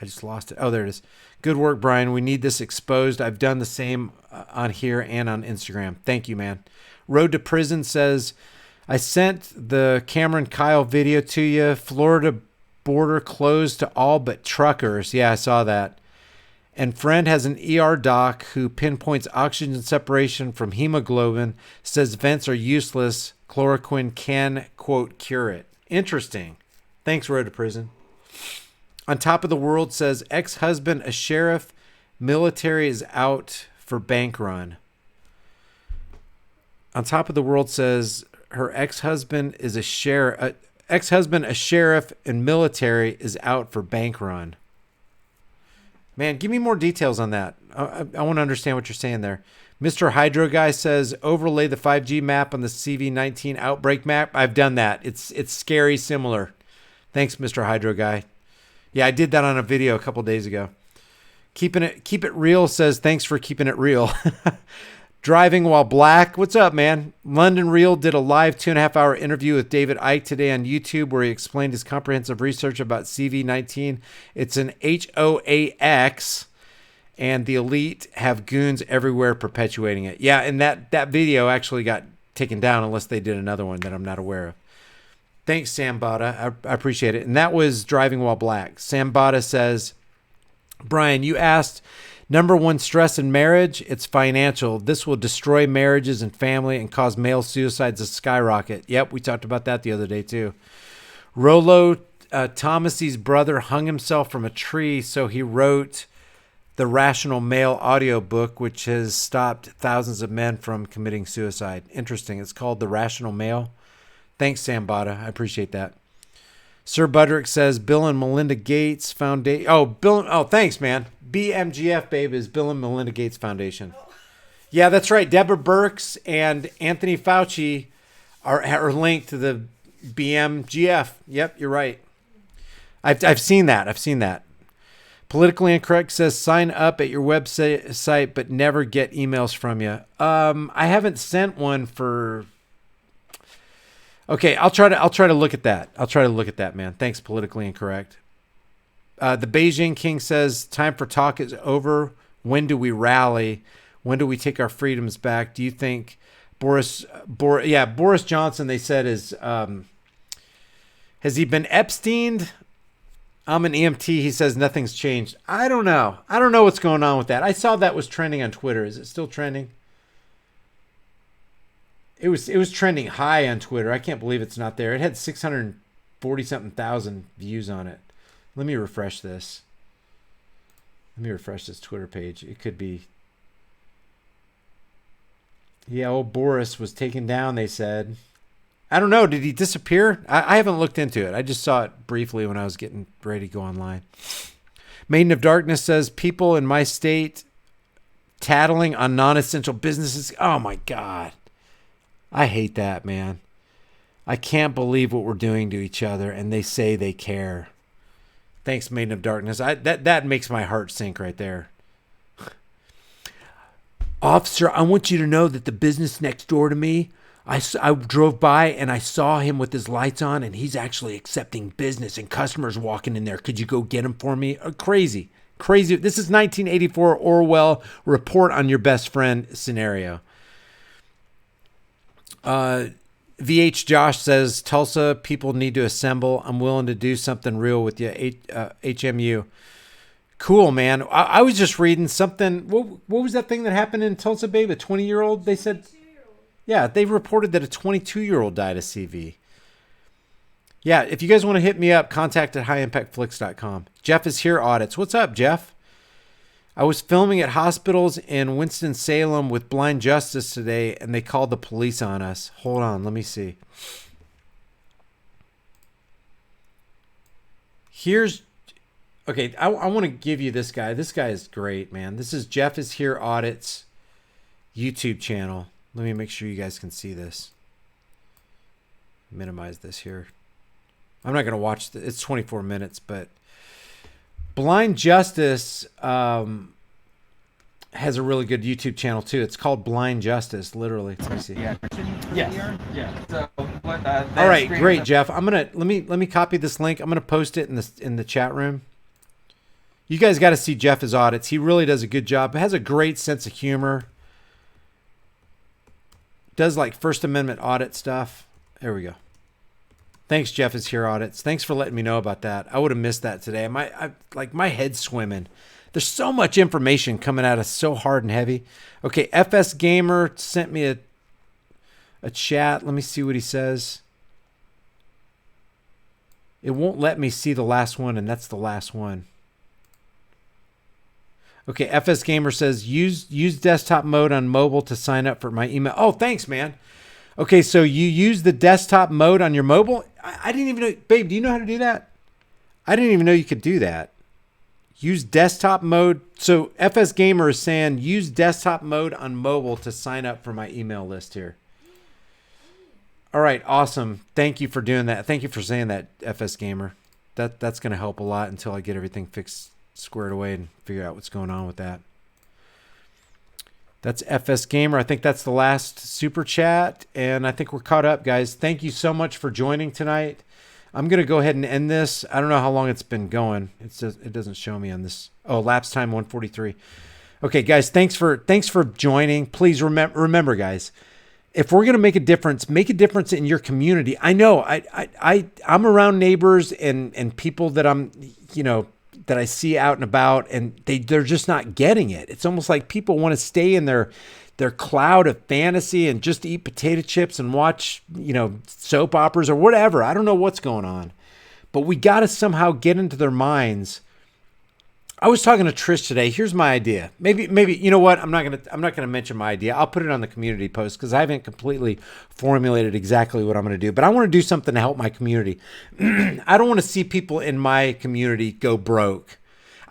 I just lost it. Oh, there it is. Good work, Brian. We need this exposed. I've done the same on here and on Instagram. Thank you, man. Road to Prison says, I sent the Cameron Kyle video to you. Florida border closed to all but truckers. Yeah, I saw that. And friend has an ER doc who pinpoints oxygen separation from hemoglobin, says vents are useless. Chloroquine can, quote, cure it. Interesting. Thanks, Road to Prison. On Top of the World says, ex-husband, a sheriff, military is out for bank run. On Top of the World says, her ex-husband is a sheriff, a sheriff, and military is out for bank run. Man, give me more details on that. I want to understand what you're saying there. Mr. Hydro Guy says, overlay the 5G map on the CV-19 outbreak map. I've done that. It's scary similar. Thanks, Mr. Hydro Guy. Yeah, I did that on a video a couple days ago. Keep it real says, thanks for keeping it real. Driving While Black. What's up, man? London Real did a live 2.5-hour interview with David Icke today on YouTube where he explained his comprehensive research about CV-19. It's an HOAX, and the elite have goons everywhere perpetuating it. Yeah, and that video actually got taken down unless they did another one that I'm not aware of. Thanks, Sambada. I appreciate it. And that was Driving While Black. Sambada says, Brian, you asked Number one stress in marriage, it's financial. This will destroy marriages and family and cause male suicides to skyrocket. Yep, we talked about that the other day too. Rollo Thomas's brother hung himself from a tree, so he wrote the Rational Male audiobook, which has stopped thousands of men from committing suicide. Interesting. It's called The Rational Male. Thanks, Sam Bada. I appreciate that. Sir Budrick says Bill and Melinda Gates Foundation. Oh, thanks, man. BMGF, babe, is Bill and Melinda Gates Foundation. Yeah, that's right. Deborah Birx and Anthony Fauci are linked to the BMGF. Yep, you're right. I've seen that. Politically Incorrect says sign up at your website but never get emails from you. I haven't sent one for. Okay, I'll try to look at that. Man. Thanks, Politically Incorrect. The Beijing King says time for talk is over. When do we rally? When do we take our freedoms back? Do you think Boris Johnson, they said, is has he been Epsteined? I'm an EMT. He says nothing's changed. I don't know what's going on with that. I saw that was trending on Twitter. Is it still trending? It was trending high on Twitter. I can't believe it's not there. It had 640 something thousand views on it. Let me refresh this. Let me refresh this Twitter page. It could be. Yeah, old Boris was taken down, they said. I don't know. Did he disappear? I haven't looked into it. I just saw it briefly when I was getting ready to go online. Maiden of Darkness says people in my state tattling on non-essential businesses. Oh, my God. I hate that, man. I can't believe what we're doing to each other, and they say they care. Thanks, Maiden of Darkness. That makes my heart sink right there. Officer, I want you to know that the business next door to me, I drove by and I saw him with his lights on, and he's actually accepting business and customers walking in there. Could you go get him for me? Crazy. This is 1984 Orwell report on your best friend scenario. VH Josh says, Tulsa, people need to assemble. I'm willing to do something real with you. HMU. Cool, man. I was just reading something. What was that thing that happened in Tulsa, babe? A 20-year-old? They said, yeah, they reported that a 22-year-old died of CV. Yeah, if you guys want to hit me up, contact at highimpactflix.com. Jeff is here audits. What's up, Jeff? I was filming at hospitals in Winston-Salem with Blind Justice today, and they called the police on us. Hold on, let me see. Okay, I want to give you this guy. This guy is great, man. This is Jeff is Here Audits YouTube channel. Let me make sure you guys can see this. Minimize this here. I'm not going to watch it's 24 minutes, but Blind Justice has a really good YouTube channel too. It's called Blind Justice, literally. Let me see. Yeah. So what? All right, great, Jeff. I'm gonna let me copy this link. I'm gonna post it in the chat room. You guys got to see Jeff's audits. He really does a good job. Has a great sense of humor. Does like First Amendment audit stuff. There we go. Thanks, Jeff is Here Audits. Thanks for letting me know about that. I would have missed that today. My head's swimming. There's so much information coming at us so hard and heavy. Okay, FS Gamer sent me a chat. Let me see what he says. It won't let me see the last one, and that's the last one. Okay, FS Gamer says, use desktop mode on mobile to sign up for my email. Oh, thanks, man. Okay, so you use the desktop mode on your mobile? I didn't even know. Babe, do you know how to do that? I didn't even know you could do that. Use desktop mode. So FS Gamer is saying use desktop mode on mobile to sign up for my email list here. All right, awesome. Thank you for doing that. Thank you for saying that, FS Gamer. That's going to help a lot until I get everything fixed, squared away, and figure out what's going on with that. That's FS Gamer. I think that's the last super chat, and I think we're caught up, guys. Thank you so much for joining tonight. I'm going to go ahead and end this. I don't know how long it's been going. It doesn't show me on this. Oh, lapse time 143. Okay, guys, thanks for joining. Please remember, guys, if we're going to make a difference in your community. I know I'm around neighbors and people that I'm, that I see out and about, and they're just not getting it. It's almost like people want to stay in their cloud of fantasy and just eat potato chips and watch, soap operas or whatever. I don't know what's going on, but we got to somehow get into their minds. I was talking to Trish today. Here's my idea. Maybe you know what? I'm not gonna mention my idea. I'll put it on the community post because I haven't completely formulated exactly what I'm gonna do. But I want to do something to help my community. I don't want to see people in my community go broke.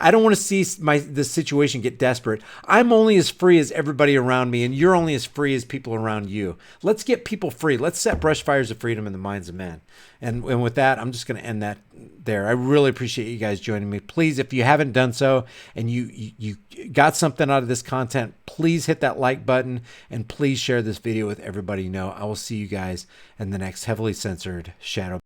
I don't want to see the situation get desperate. I'm only as free as everybody around me, and you're only as free as people around you. Let's get people free. Let's set brush fires of freedom in the minds of men. And with that, I'm just going to end that there. I really appreciate you guys joining me. Please, if you haven't done so and you got something out of this content, please hit that like button and please share this video with everybody you know. I will see you guys in the next heavily censored Shadow